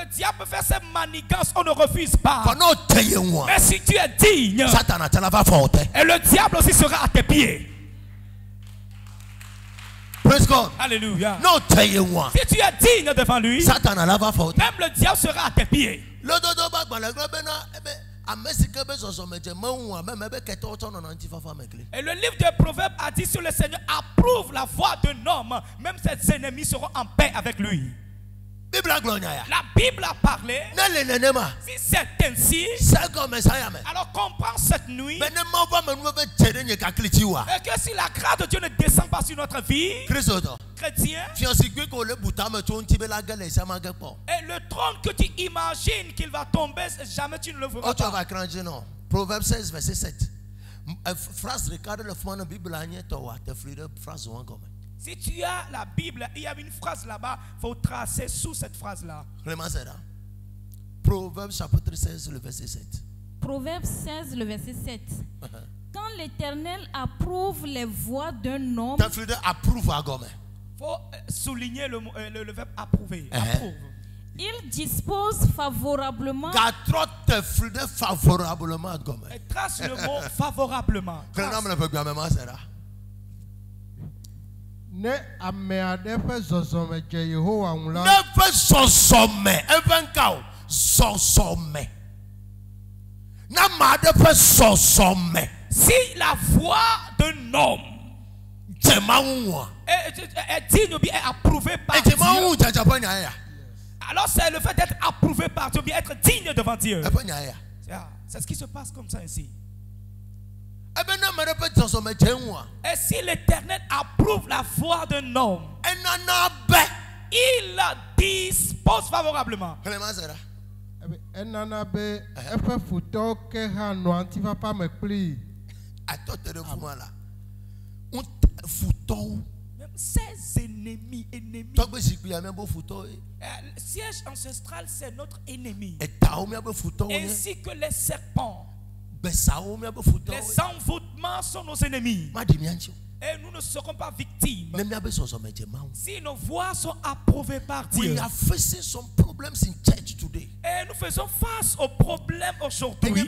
Speaker 1: diable peut faire ses manigances, on ne refuse pas. Mais si tu es digne, et le diable aussi sera à tes pieds.
Speaker 2: Praise God.
Speaker 1: Alléluia.
Speaker 2: No,
Speaker 1: si tu es digne devant lui, même le diable sera à tes pieds. Et le livre des Proverbes a dit sur le Seigneur approuve la voie d'un homme, même ses ennemis seront en paix avec lui. La Bible a parlé. Si c'est ainsi, alors comprends cette nuit. Et que si la grâce de Dieu ne descend pas sur notre vie, chrétien, et le trône que tu imagines qu'il va tomber, jamais tu ne le verras pas.
Speaker 2: Proverbe 16, verset 7. Phrase regarde le fond de la Bible.
Speaker 1: Si tu as la Bible, il y a une phrase là-bas, il faut tracer sous cette phrase-là.
Speaker 2: Proverbe chapitre 16, le verset 7.
Speaker 3: Proverbe 16, le verset 7. Quand l'Éternel approuve les voies d'un homme,
Speaker 1: il faut souligner le verbe approuver. Approuve.
Speaker 3: Il dispose favorablement.
Speaker 1: Et trace le mot favorablement.
Speaker 4: Ne ame aɖe ƒe zɔzɔme dze Yehowa ŋu la.
Speaker 2: Ne ƒe zɔzɔme eve ŋka o zɔzɔme. Ne ame aɖe ƒe zɔzɔme.
Speaker 1: Si la voix d'un homme
Speaker 2: dze Mawu ŋua.
Speaker 1: est digne ou bien est approuvé par Dieu. Alors c'est le fait d'être approuvé par Dieu ou bien être digne devant Dieu. C'est ce qui se passe comme ça ici. Et si l'Éternel approuve la voix d'un homme, il dispose favorablement.
Speaker 2: Clément Zera.
Speaker 4: enana be eƒe futɔwo ke hã nɔ ŋutifafã me kplii.
Speaker 2: Attends, là. On fouton.
Speaker 1: Même ses ennemis.
Speaker 2: Toi, fouton.
Speaker 1: Le siège ancestral, c'est notre ennemi.
Speaker 2: Et
Speaker 1: ainsi que les serpents. Les envoûtements sont nos ennemis. Et nous ne serons pas victimes. Si nos voix sont approuvées par Dieu.
Speaker 2: We are facing some problems in church today.
Speaker 1: Et nous faisons face aux problèmes aujourd'hui. Et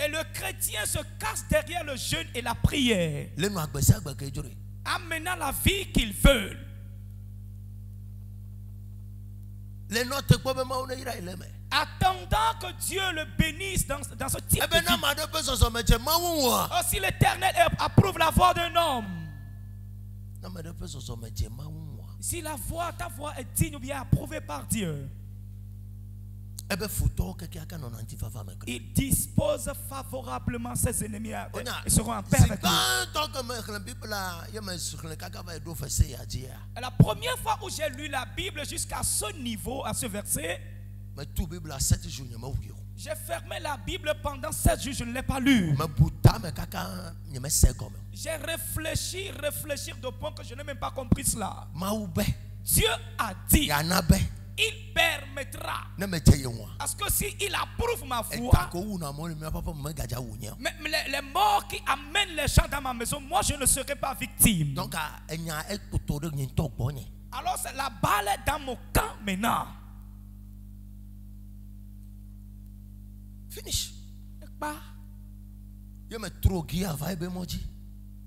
Speaker 1: le chrétien se cache derrière le jeûne et la prière, amenant la vie qu'il veut. Attendant que Dieu le bénisse dans ce type de vie. Oh, si l'Éternel approuve la voix d'un homme, si ta voix est digne ou bien approuvée par Dieu, il dispose favorablement ses ennemis et seront en paix avec lui. La première fois où j'ai lu la Bible jusqu'à ce niveau, à ce verset, j'ai fermé la Bible pendant 7 jours, je ne l'ai pas lu. J'ai réfléchi de point que je n'ai même pas compris cela. Dieu a dit, il permettra. Parce que s'il approuve ma foi, mais les morts qui amènent les gens dans ma maison, moi je ne serai pas victime. Alors la balle est dans mon camp maintenant.
Speaker 2: Finish.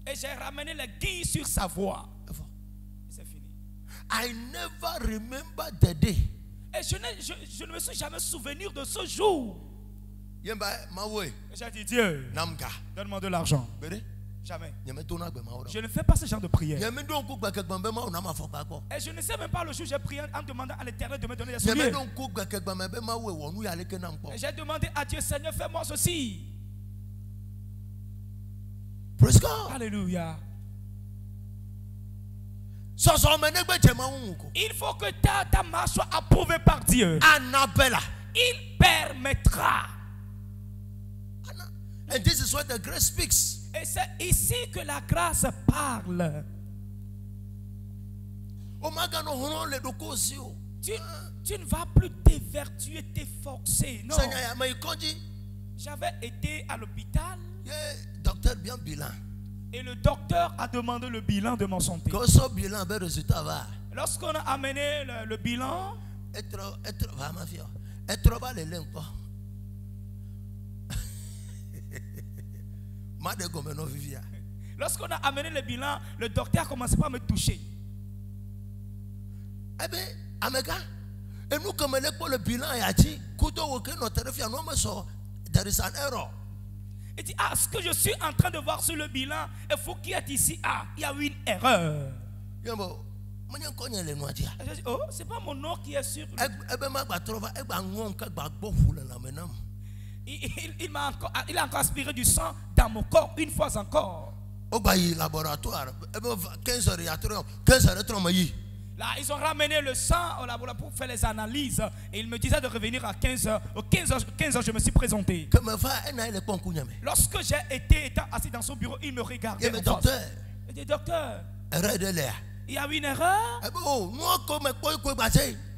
Speaker 1: Et j'ai ramené les guilles sur sa voix. C'est fini.
Speaker 2: I never remember the day.
Speaker 1: Et je ne me suis jamais souvenu de ce jour. J'ai dit, Dieu, donne-moi de l'argent. Jamais. Je ne fais pas ce genre de prière. Et je ne sais même pas le jour où j'ai prié en demandant à l'Éternel de me donner des souliers. Et j'ai demandé à Dieu, Seigneur, fais-moi ceci.
Speaker 2: Praise God.
Speaker 1: Alléluia. Il faut que ta marche soit approuvée par Dieu.
Speaker 2: Annabella.
Speaker 1: Il permettra.
Speaker 2: And this is what the grace speaks.
Speaker 1: Et c'est ici que la grâce parle. Tu ne vas plus t'évertuer, t'efforcer. Non. J'avais été à l'hôpital.
Speaker 2: Docteur bien bilan.
Speaker 1: Et le docteur a demandé le bilan de mon santé. Lorsqu'on a amené le bilan, lorsqu'on a amené le bilan, le docteur a commencé par me toucher.
Speaker 2: Eh bien, Amega, et nous, comme le bilan est dit, there is an error.
Speaker 1: Il dit, ce que je suis en train de voir sur le bilan, il faut qu'il y ait ici, il y a eu une erreur. Je dis, oh, c'est pas mon nom qui est sur le... Il a encore aspiré du sang dans mon corps une fois encore. Là, ils ont ramené le sang au laboratoire pour faire les analyses. Et il me disait de revenir à 15h. Au 15h, je me suis présenté. Lorsque j'ai été assis dans son bureau, il me regardait.
Speaker 2: Il
Speaker 1: dit, docteur, il y a eu une erreur.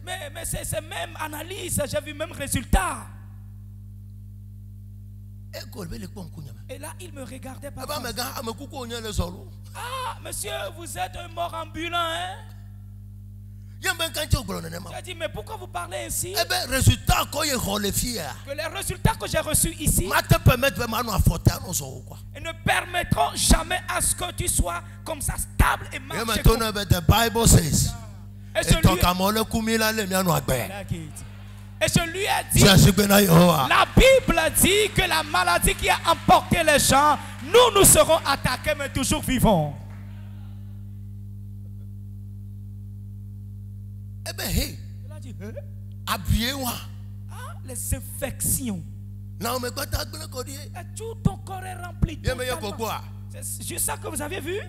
Speaker 1: Mais c'est même analyse. J'ai vu même résultat. Et là, il me regardait par monsieur, vous êtes un mort ambulant, hein? J'ai dit, mais pourquoi vous parlez ainsi? Que les résultats que j'ai reçus ici ne permettront jamais à ce que tu sois comme ça stable et marcher. Et je lui ai dit, la Bible dit que la maladie qui a emporté les gens, nous serons attaqués mais toujours vivants.
Speaker 2: Eh bien, hey,
Speaker 1: les infections. Tout ton corps est rempli. C'est juste ça que vous avez vu?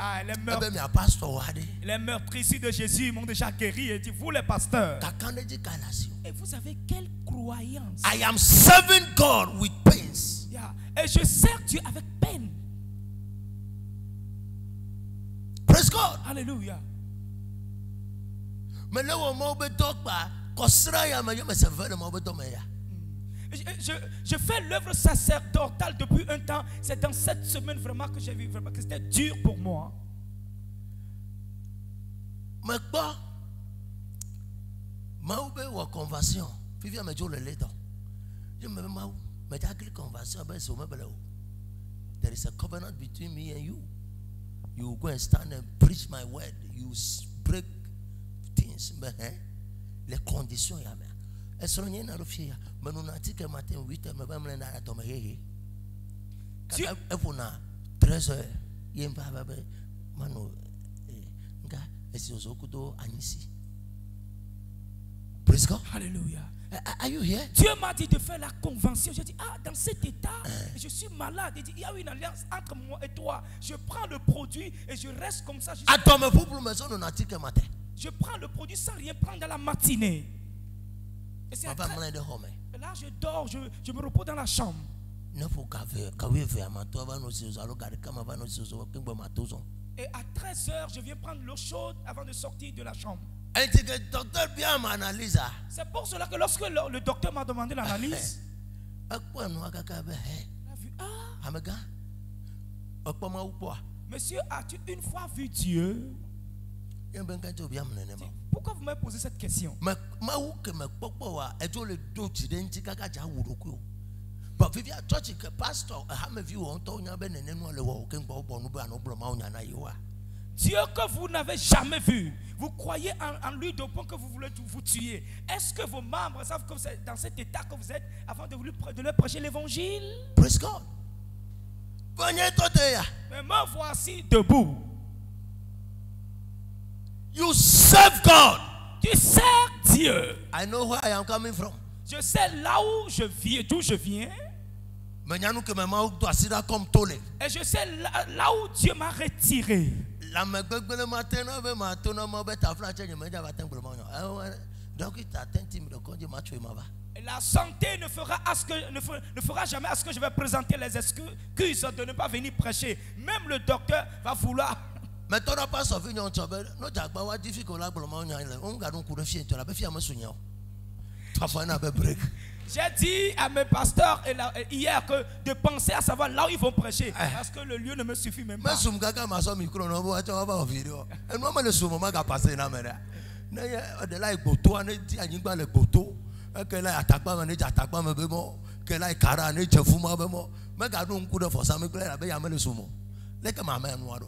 Speaker 1: Ah,
Speaker 2: ebe mi pastor wade
Speaker 1: les meurtrisseurs de Jésus m'ont déjà guéri. Et dit, vous les pasteurs,
Speaker 2: kakaneji kalasio.
Speaker 1: et vous avez quelle croyance?
Speaker 2: I am serving God with pains.
Speaker 1: Yeah. Et je sers Dieu avec peine.
Speaker 2: Praise God.
Speaker 1: Alléluia.
Speaker 2: Me le wo mo be dokpa kosra ya me yo me serve mo be do me ya.
Speaker 1: Je fais l'œuvre sacerdotale depuis un temps. C'est dans cette semaine vraiment que j'ai vu vraiment que c'était dur pour moi.
Speaker 2: Me gbo ma be wo conversion. Vivia me jo le ledo. Je me ma me jagli conversion be so me bele o. There is a covenant between me and you. You go and stand and preach my word. You break things. Mais les conditions ya me. Esronye na rofia. Menunati ke matin 8h me ba me na to me hehe. Kaka efuna 13h yemba ba be mano nga esi ozokudo anisi. Praise God.
Speaker 1: Alléluia.
Speaker 2: Are you here?
Speaker 1: Dieu m'a dit de faire la convention. J'ai dit, ah, dans cet état, je suis malade. Il dit, il y a une alliance entre moi et toi. Je prends le produit et je reste comme ça. Je prends le produit sans rien prendre dans la matinée. Et c'est après, et là, je dors, je me repose dans la chambre. Et à 13h, je viens prendre l'eau chaude avant de sortir de la chambre. C'est pour cela que lorsque le docteur m'a demandé l'analyse, il a vu, monsieur, as-tu une fois vu Dieu? Pourquoi vous m'avez posé cette question? Dieu que vous n'avez jamais vu, vous croyez en lui au point que vous voulez vous tuer. Est-ce que vos membres savent que c'est dans cet état que vous êtes avant de leur prêcher l'évangile?
Speaker 2: Praise God.
Speaker 1: Mais me voici debout.
Speaker 2: You serve God.
Speaker 1: Tu sers Dieu.
Speaker 2: I know where I am coming from.
Speaker 1: Je sais là où je viens, d'où je viens. Et je sais là où Dieu m'a retiré. Et la santé ne fera jamais à ce que je vais présenter les excuses de ne pas venir prêcher. Même le docteur va vouloir. J'ai dit à mes pasteurs hier que de penser à savoir là où ils vont prêcher. Parce que le lieu ne me suffit même pas.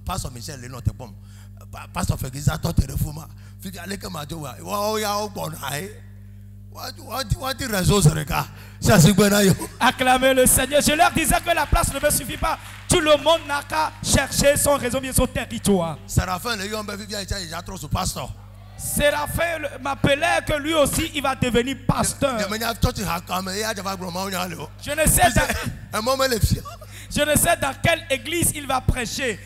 Speaker 2: Pastor Michel le note pom. Pastor Fegisa tote refuma. Figi aleke majowa. Wa ya ogbon hai. What réseau sereka. Ça c'est yo.
Speaker 1: Acclamez le Seigneur. Je leur disais que la place ne me suffit pas. Tout le monde n'a qu'à chercher son réseau, bien son territoire.
Speaker 2: Séraphin le yombe vivia il a trop sur pasteur.
Speaker 1: Séraphin m'appelait que lui aussi il va devenir pasteur. Je ne sais dans quelle église il va prêcher.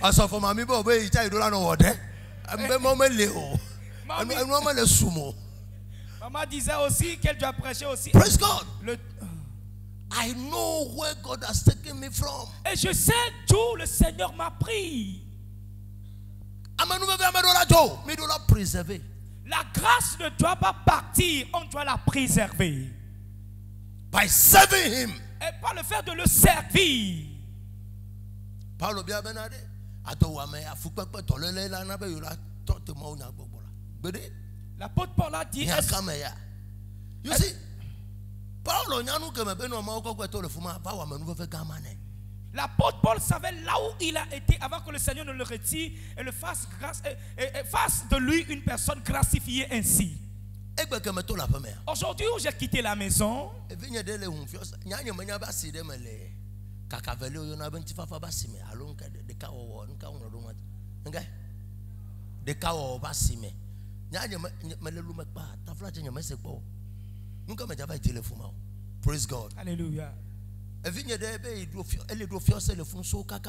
Speaker 1: Maman disait aussi qu'elle doit prêcher aussi.
Speaker 2: Praise God. I know where God has taken me from.
Speaker 1: Et je sais d'où le Seigneur m'a pris.
Speaker 2: Préserver.
Speaker 1: La grâce ne doit pas partir, on doit la préserver.
Speaker 2: By serving Him.
Speaker 1: Et par le fait de le servir.
Speaker 2: Paulo bien benade.
Speaker 1: L'apôtre Paul a dit.
Speaker 2: You see, Paulo
Speaker 1: l'apôtre Paul savait là où il a été avant que le Seigneur ne le retire et le fasse de lui une personne gracifiée ainsi. Aujourd'hui où j'ai quitté la maison,
Speaker 2: praise God.
Speaker 1: Alléluia.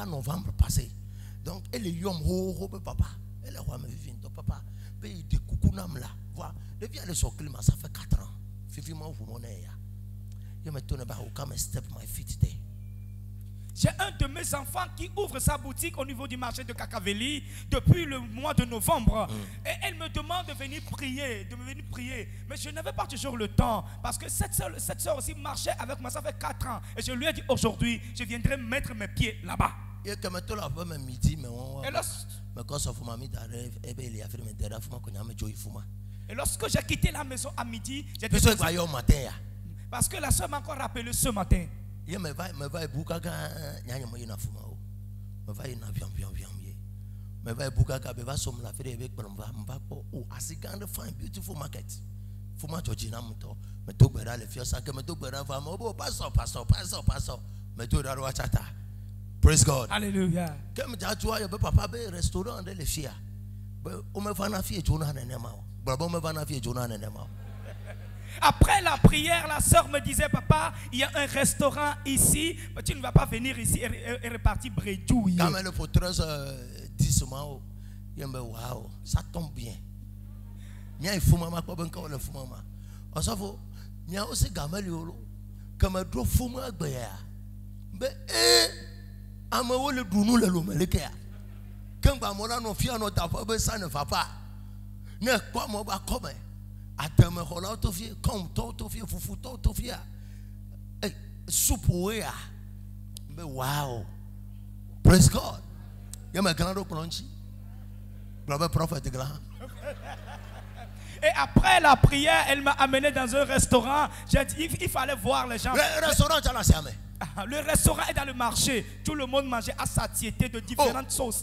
Speaker 2: Novembre passé, Donc, elle est yom ho papa. Elle est roi me vivant papa. Pays de coucou nam là. Voilà. Depuis aller sur climat, ça fait 4 ans. Fifi m'a ouvert mon nez. Je me tourne about come step my feet there.
Speaker 1: J'ai un de mes enfants qui ouvre sa boutique au niveau du marché de Kakaveli depuis le mois de novembre. Et elle me demande de venir prier, Mais je n'avais pas toujours le temps parce que cette soeur aussi marchait avec moi, ça fait 4 ans. Et je lui ai dit aujourd'hui, je viendrai mettre mes pieds là-bas. Et lorsque j'ai quitté la maison à midi, j'ai dit parce que la soeur m'a encore rappelé ce matin.
Speaker 2: Beautiful market. Praise God.
Speaker 1: Alléluia. Après la prière, la soeur me disait, papa, il y a un restaurant ici, mais tu ne vas pas venir ici et repartir bredouille.
Speaker 2: Quand même, le poteuse dit wow, ça tombe bien. Il faut maman pas ben quand le fou maman. On s'en fout. Il y a aussi gamel yolo. Comme un drôle fou maman béa. Mais amawo le dounou le lomelekea. Quand ba mona no fia no tafa be ça ne va pas. Ne quoi mo ba comme. Atame hola to fie comme to fie fufu to fie. Eh soupe oya. Mais wow. Praise God. Il y a ma grande clonchi. Bravo prophète grand.
Speaker 1: Et après la prière, elle m'a amené dans un restaurant. J'ai dit, il fallait voir les gens.
Speaker 2: Le restaurant, tu as la
Speaker 1: le restaurant est dans le marché. Tout le monde mangeait à satiété de différentes sauces.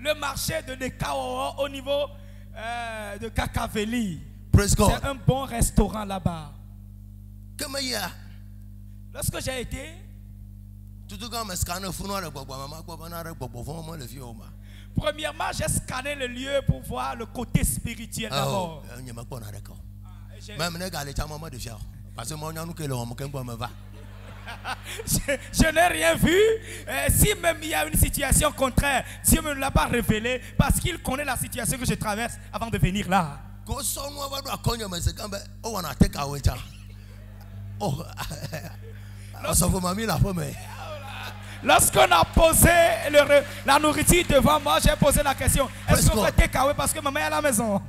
Speaker 1: Le marché de Nekao au niveau de Kakaveli. C'est un bon restaurant là-bas. Lorsque j'ai été, premièrement, j'ai scanné le lieu pour voir le côté spirituel d'abord. Je n'ai rien vu. Si même il y a une situation contraire, Dieu ne me l'a pas révélé parce qu'il connaît la situation que je traverse avant de venir là. Lorsqu'on a posé la nourriture devant moi, j'ai posé la question, est-ce qu'on fait takeaway parce que maman est à la maison?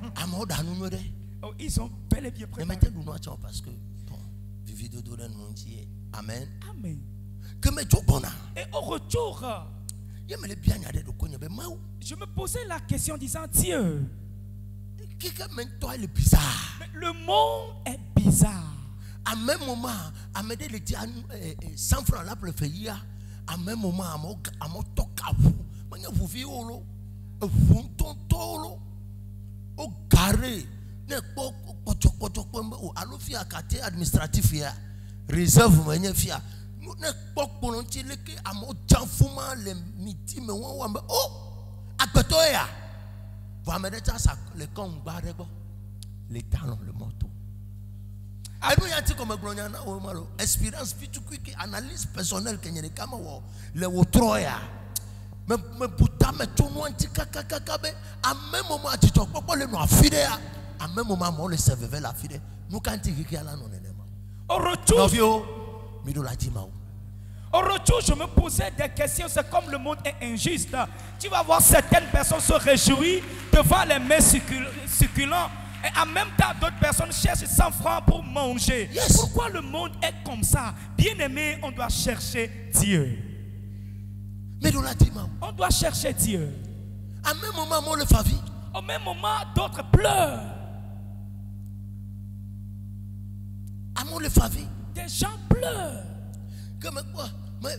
Speaker 1: Oh, ils sont bel et bien préparés.
Speaker 2: Amen.
Speaker 1: Amen. Et au retour, je me posais la question disant, Dieu, mais le monde est bizarre.
Speaker 2: À même moment, à me dire 100 francs là pour le faire. À même moment, à mon tocavu, vous vivez au tontolo, au carré, ne pas à quartier administratif réserve manière fia. Nous ne pas volontiers que à mon janfouma les midi mais oh à côté ya. Vous amenez ça le camp barrebo, les talons le moto. Expérience qui analyse personnelle que n'y kama wo le wotroya me puta me tono anti kakakabe à même moment tu to popo le no afide à même moment mo le serveur la fide nous quand tu qui ala non enema
Speaker 1: au retour
Speaker 2: Au
Speaker 1: retour, je me posais des questions. C'est comme le monde est injuste. Tu vas voir certaines personnes se réjouir devant les mets succulents. Et en même temps, d'autres personnes cherchent 100 francs pour manger.
Speaker 2: Yes.
Speaker 1: Pourquoi le monde est comme ça? Bien aimé, on doit chercher Dieu. On doit chercher Dieu.
Speaker 2: À même moment, moi le favi.
Speaker 1: Au même moment, d'autres pleurent.
Speaker 2: À moi le favi.
Speaker 1: Des gens pleurent.
Speaker 2: Comme quoi? Mais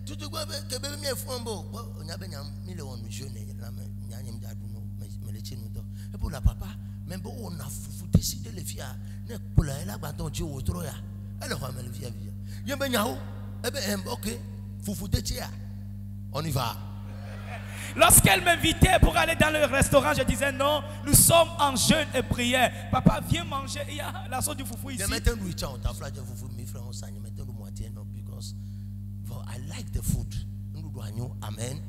Speaker 2: tout le monde que bébé me fombo. On a bien mis le on jeune là mais nyanyem daduno mais le chinu do. Et pour la papa, même bon on a décidé les filles ne pour la là bâton Dieu au troya. Elle va me le via via. Yembe nyao. Eh ben OK. Foufou de tia. On y va.
Speaker 1: Lorsqu'elle m'invitait pour aller dans le restaurant, je disais non, nous sommes en jeûne et prière. Papa, viens manger. Il y a la sauce du foufou ici.
Speaker 2: Because I like the food. Amen.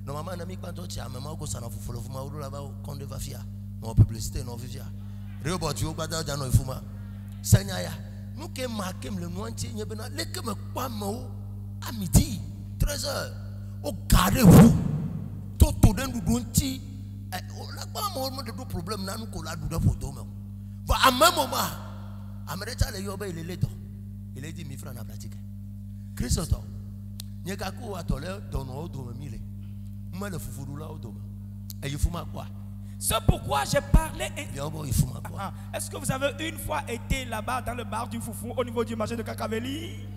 Speaker 2: Normalement, nami quand tu as même au sana fufolo fuma ou là-bas quand de va fier. Non publicité non vivia. Rio botio bada jano fuma. Sanyaya. Nous que marquem le nointier nyebena le que me pas mo à midi 13h. Au carré vous. Toto den du donti. La pas mo de problème na nous ko la du de photo me. Va à même moment. Amerecha le yobe il est leto. Il a dit mi frère na pratique. Christo. Nyekaku atole dono do mile.
Speaker 1: C'est pourquoi j'ai parlé. Est-ce que vous avez une fois été là-bas dans le bar du foufou au niveau du marché de Kakaveli?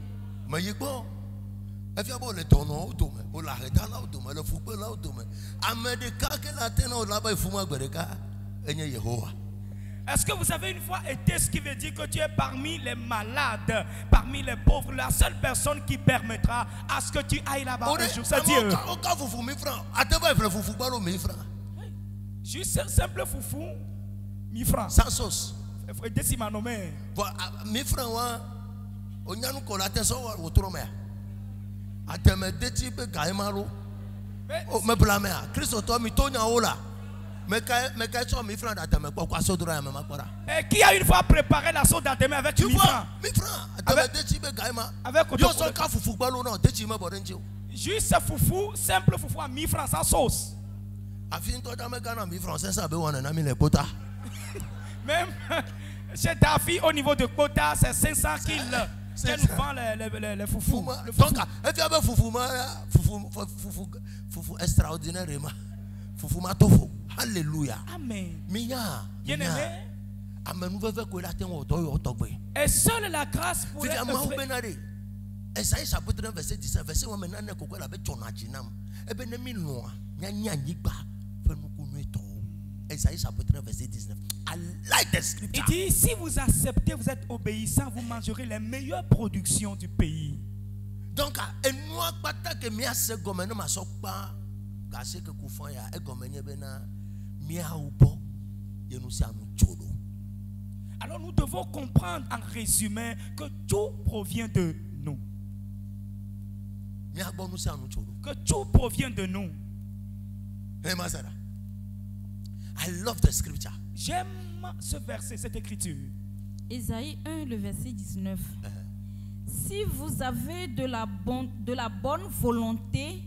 Speaker 1: Est-ce que vous avez une fois été, ce qui veut dire que tu es parmi les malades, parmi les pauvres, la seule personne qui permettra à ce que tu ailles là-bas un jour, c'est Dieu. Juste un simple foufou, 1000 francs.
Speaker 2: Sans sauce.
Speaker 1: Décima nommé.
Speaker 2: 1000 francs, on y a nous collaté ça au tromé. A te me déti be gaimalo. Oh me blâmer. Christ toi mi tonya ola. Mais quand tu as 1000 francs d'Adame, pourquoi ça doit me makora?
Speaker 1: Et qui a une fois préparé la sauce d'Adame avec 1000 francs?
Speaker 2: 1000 francs. Avec
Speaker 1: juste foufou, simple foufou à 1000 francs sans sauce. Même chez Daffy au niveau de quota, c'est 500 kilos. C'est nous vend les foufous.
Speaker 2: Donc, et tu as foufou extraordinaire. Foufou matofo. Alléluia.
Speaker 1: Amen.
Speaker 2: Mia.
Speaker 1: Et seule la grâce pourrait
Speaker 2: œuvrer. Esaïe chapitre 1 verset 19 verset 1 maintenant ko la be jonajinam ebe ne mi noa nyanya nyigba fenu kunueto. Esaïe chapitre 1 verset 19. I like the scripture.
Speaker 1: Il dit si vous acceptez, vous êtes obéissants, vous mangerez les meilleures productions du pays.
Speaker 2: Donc enua pata ke mi ase gomene ma sokpa gase ke kufan ya e gomene be na mi a ubo ye nu si anu cholo.
Speaker 1: Alors nous devons comprendre en résumé que tout provient de nous. Que tout provient de nous.
Speaker 2: I love the scripture.
Speaker 1: J'aime ce verset, cette écriture.
Speaker 3: Ésaïe 1, le verset 19. Si vous avez de la bonne volonté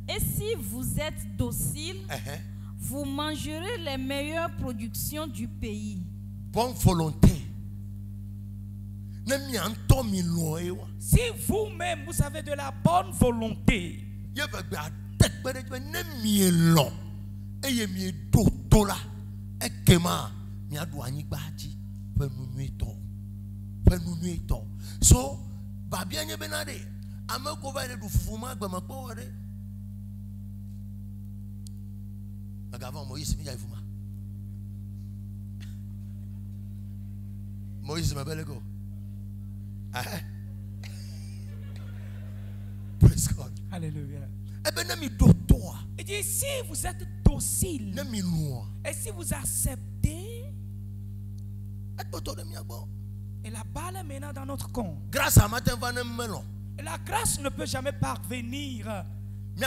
Speaker 3: et si vous êtes docile, vous mangerez les meilleures productions du pays.
Speaker 2: Bonne volonté.
Speaker 1: Si vous-même vous avez de la bonne volonté,
Speaker 2: so babianye benade ameko va du fufuma gbama ko ore agava Moïse mi yaifuma Moïse mabelego. Praise God.
Speaker 1: Alléluia. Il dit si vous êtes docile et si vous acceptez, et la balle est maintenant dans notre compte.
Speaker 2: Grâce à matin
Speaker 1: et la grâce ne peut jamais parvenir. Et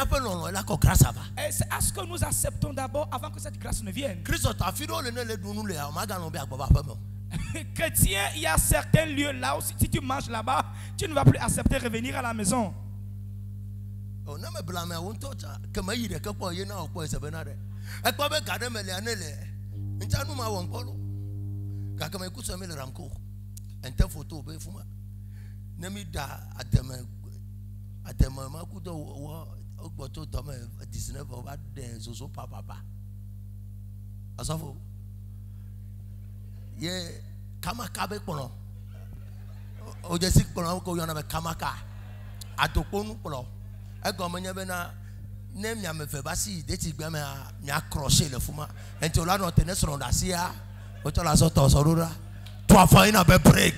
Speaker 1: c'est à ce que nous acceptons d'abord avant que cette grâce ne vienne. Chrétien, il y a certains lieux là où si tu manges là-bas, tu ne vas plus accepter de revenir à la maison.
Speaker 2: Yeah, kamaka be kono. O je sik kono ko yona be kamaka. Atoponu kono. E go menye be na nem nya me fe basi de ti gbe me nya crochet le fuma. Enti ola no tene soro da sia. O to la so to sorura. Toi fa ina be break.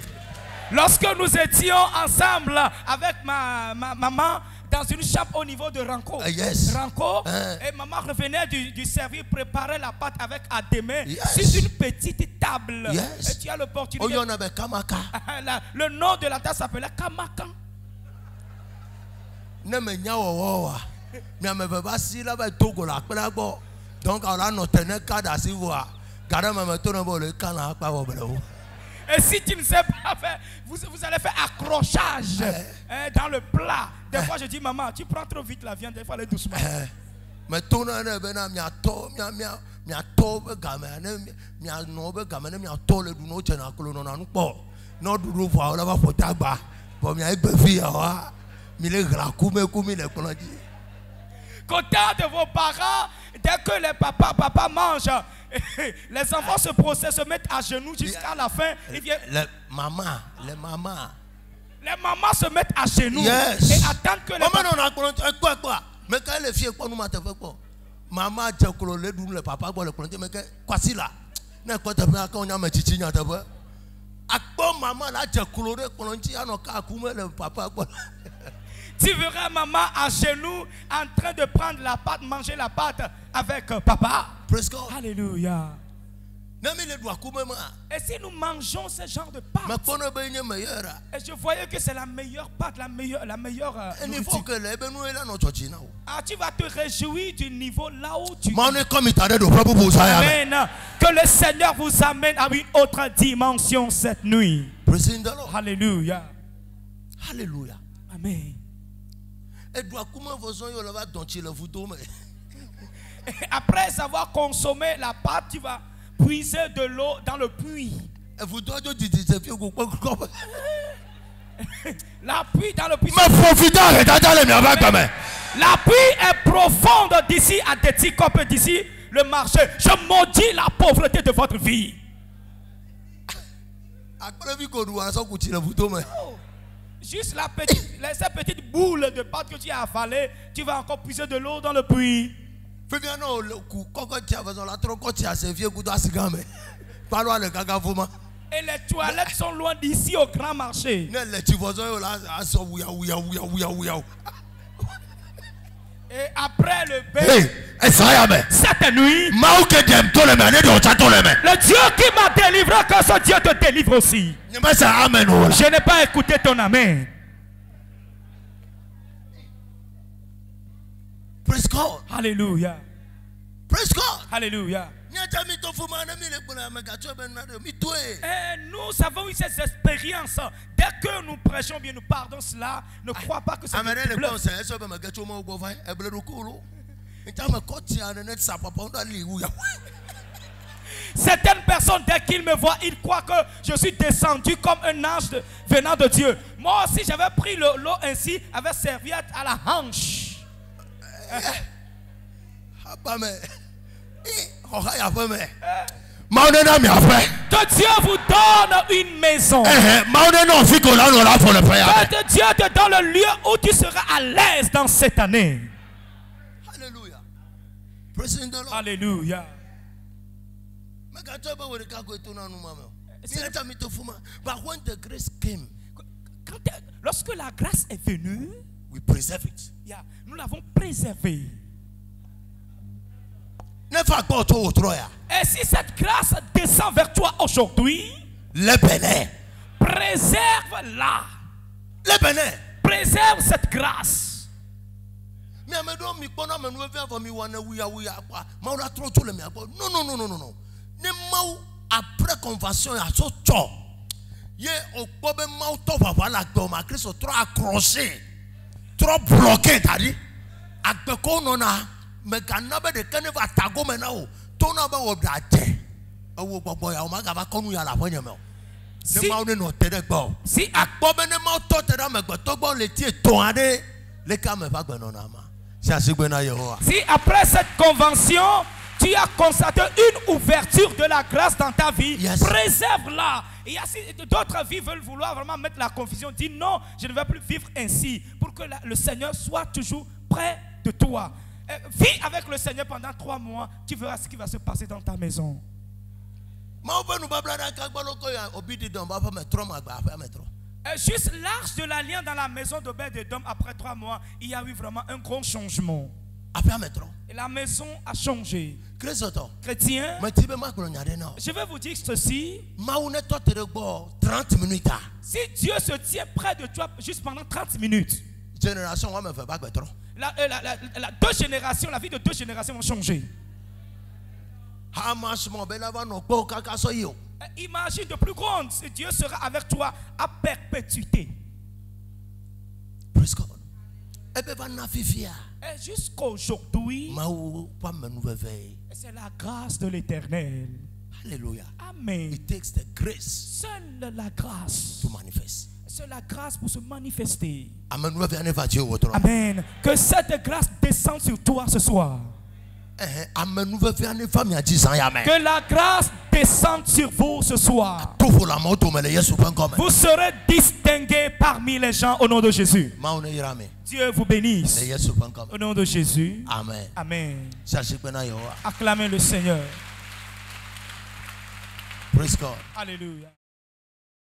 Speaker 1: Lorsque nous étions ensemble avec ma maman, dans une chape au niveau de Ranco.
Speaker 2: Yes.
Speaker 1: Ranco,
Speaker 2: Hein.
Speaker 1: et maman revenait du service, préparait la pâte avec à des mains
Speaker 2: Yes.
Speaker 1: sur une petite table.
Speaker 2: Yes.
Speaker 1: Et tu as l'opportunité.
Speaker 2: Oh, il y en avait Kamaka.
Speaker 1: Le nom de la table s'appelait Kamaka.
Speaker 2: Ne me nyawa. Mais me va si là va Togo la pelabo. Donc on a notre cadre à s'y voir. Gardez ma tourne le canard pas au bleu.
Speaker 1: Et si tu ne sais pas faire, vous allez faire accrochage dans le plat. Des fois, je dis, maman, tu prends trop vite la viande, des fois, elle est doucement.
Speaker 2: Mais tourne un bena mia to gamane mia no be gamane mia to le du no chena kolo no nanu po. No du ru fa la va fotagba. Bo mia be fi wa. Mi le gra kume le kolonji.
Speaker 1: Content de vos parents, dès que les papa mange, les enfants se procèdent, se mettent à genoux jusqu'à la fin.
Speaker 2: Les mamans.
Speaker 1: Les mamans se mettent à genoux
Speaker 2: Yes.
Speaker 1: et attendent que les
Speaker 2: maman on a quoi. Mais quand les filles quoi nous m'a fait quoi. Maman a kolo le du le papa quoi le kolonji mais quoi si là. Na quoi te fait quand on a me chichi nya te fait. Akpo maman la kolo le kolonji ano ka kume le papa quoi.
Speaker 1: Tu verras maman à genoux en train de prendre la pâte, manger la pâte avec papa.
Speaker 2: Praise God.
Speaker 1: Alléluia.
Speaker 2: Nami le doit kume ma.
Speaker 1: Et si nous mangeons ce genre de pâte,
Speaker 2: Mais qu'on a bien meilleur.
Speaker 1: et je voyais que c'est la meilleure pâte, la meilleure
Speaker 2: Et il faut
Speaker 1: nourriture.
Speaker 2: que les benoué là notre china.
Speaker 1: Ah, tu vas te réjouir du niveau là où tu
Speaker 2: Mais on est comme il t'a dit de frère pour ça.
Speaker 1: Amen. Que le Seigneur vous amène à une autre dimension cette nuit.
Speaker 2: Praise the Lord.
Speaker 1: Alléluia.
Speaker 2: Alléluia.
Speaker 1: Amen.
Speaker 2: Et doit kume façon yo là va donner le photo mais.
Speaker 1: Et après avoir consommé la pâte, tu vas puiser de l'eau dans le puits.
Speaker 2: Et vous doit dire c'est vieux quoi.
Speaker 1: La puits dans le puits.
Speaker 2: Mais profitez regardez les miens quand même.
Speaker 1: La puits est profonde d'ici à Téticop, d'ici le marché. Je maudis la pauvreté de votre vie.
Speaker 2: Après vu qu'on doit ça coucher le photo mais.
Speaker 1: Juste ces petites boules de pâte que tu as avalées, tu vas encore puiser de l'eau dans le puits.
Speaker 2: Fais bien non le coup quand tu as besoin la trop quand tu as c'est vieux coup d'asiga mais. Parlons le gaga vraiment.
Speaker 1: Et les toilettes sont loin d'ici au grand marché.
Speaker 2: Ne les petits voisins là sont ouya.
Speaker 1: Et après le bain,
Speaker 2: Hey, ça y est.
Speaker 1: cette nuit,
Speaker 2: Le
Speaker 1: le Dieu qui m'a délivré, que ce Dieu te délivre aussi. Je n'ai pas écouté ton amen.
Speaker 2: Praise God.
Speaker 1: Alléluia.
Speaker 2: Praise God.
Speaker 1: Alléluia. Et nous avons eu ces expériences. Dès que nous prêchons bien, nous pardonnons cela. Ne crois pas que c'est du bluff. Certaines personnes, dès qu'ils me voient, ils croient que je suis descendu comme un ange venant de Dieu. Moi aussi, j'avais pris l'eau ainsi, avec serviette à la hanche. Que Dieu vous donne une maison. Que Dieu te donne le lieu où tu seras à l'aise dans cette année.
Speaker 2: Alléluia. Praise the Lord.
Speaker 1: Alléluia.
Speaker 2: But when the grace came,
Speaker 1: Lorsque la grâce est venue,
Speaker 2: we preserve it.
Speaker 1: nous l'avons préservée. Et si cette grâce descend vers toi aujourd'hui, préserve-la. Préserve cette grâce.
Speaker 2: Non. Après convention, il y a ce temps. Il y a un problème trop accroché, trop bloqué. Mais quand on a des canaux à Tago maintenant, ton abat au blâté. Si à quoi ben ma tête dans mes bottes, les tiers tournés, les caméras pas ben non ama.
Speaker 1: Si après cette convention, tu as constaté une ouverture de la grâce dans ta vie,
Speaker 2: Yes.
Speaker 1: préserve-la. Et si d'autres vies veulent vouloir vraiment mettre la confusion, dis non, je ne vais plus vivre ainsi, pour que le Seigneur soit toujours près de toi. Vis avec le Seigneur pendant 3 mois, tu verras ce qui va se passer dans ta maison. Juste l'arche de l'alliance dans la maison d'Obed-Edom, après 3 mois, il y a eu vraiment un gros changement.
Speaker 2: Après métro.
Speaker 1: Et la maison a changé. Chrétien,
Speaker 2: Mais tu veux ma coloniale non.
Speaker 1: je vais vous dire ceci.
Speaker 2: Maoune toi te rebo 30 minutes.
Speaker 1: Si Dieu se tient près de toi juste pendant 30 minutes,
Speaker 2: Génération on me fait pas métro.
Speaker 1: Deux générations, la vie de 2 générations vont changer.
Speaker 2: Hamas mon belava no po kaka so yo.
Speaker 1: Imagine de plus grande, si Dieu sera avec toi à perpétuité.
Speaker 2: Praise God. Ebe va na fifia.
Speaker 1: Et jusqu'aujourd'hui,
Speaker 2: Maou pas me nouvelle veille.
Speaker 1: c'est la grâce de l'Éternel.
Speaker 2: Alléluia.
Speaker 1: Amen.
Speaker 2: It takes the grace
Speaker 1: Seule la grâce.
Speaker 2: to manifest.
Speaker 1: C'est la grâce pour se manifester.
Speaker 2: Amen nouvelle veille va Dieu votre.
Speaker 1: Amen. Que cette grâce descende sur toi ce soir.
Speaker 2: Amen nouvelle veille femme a 10 ans amen.
Speaker 1: Que la grâce descende sur vous ce soir.
Speaker 2: Tout pour la moto mais les Yesu pas comme.
Speaker 1: Vous serez distingués parmi les gens au nom de Jésus.
Speaker 2: Maoune irame.
Speaker 1: Dieu vous bénisse.
Speaker 2: Les Yesu pas comme.
Speaker 1: Au nom de Jésus.
Speaker 2: Amen.
Speaker 1: Amen.
Speaker 2: Cherchez pena yo.
Speaker 1: Acclamez le Seigneur.
Speaker 2: Praise God.
Speaker 1: Alléluia.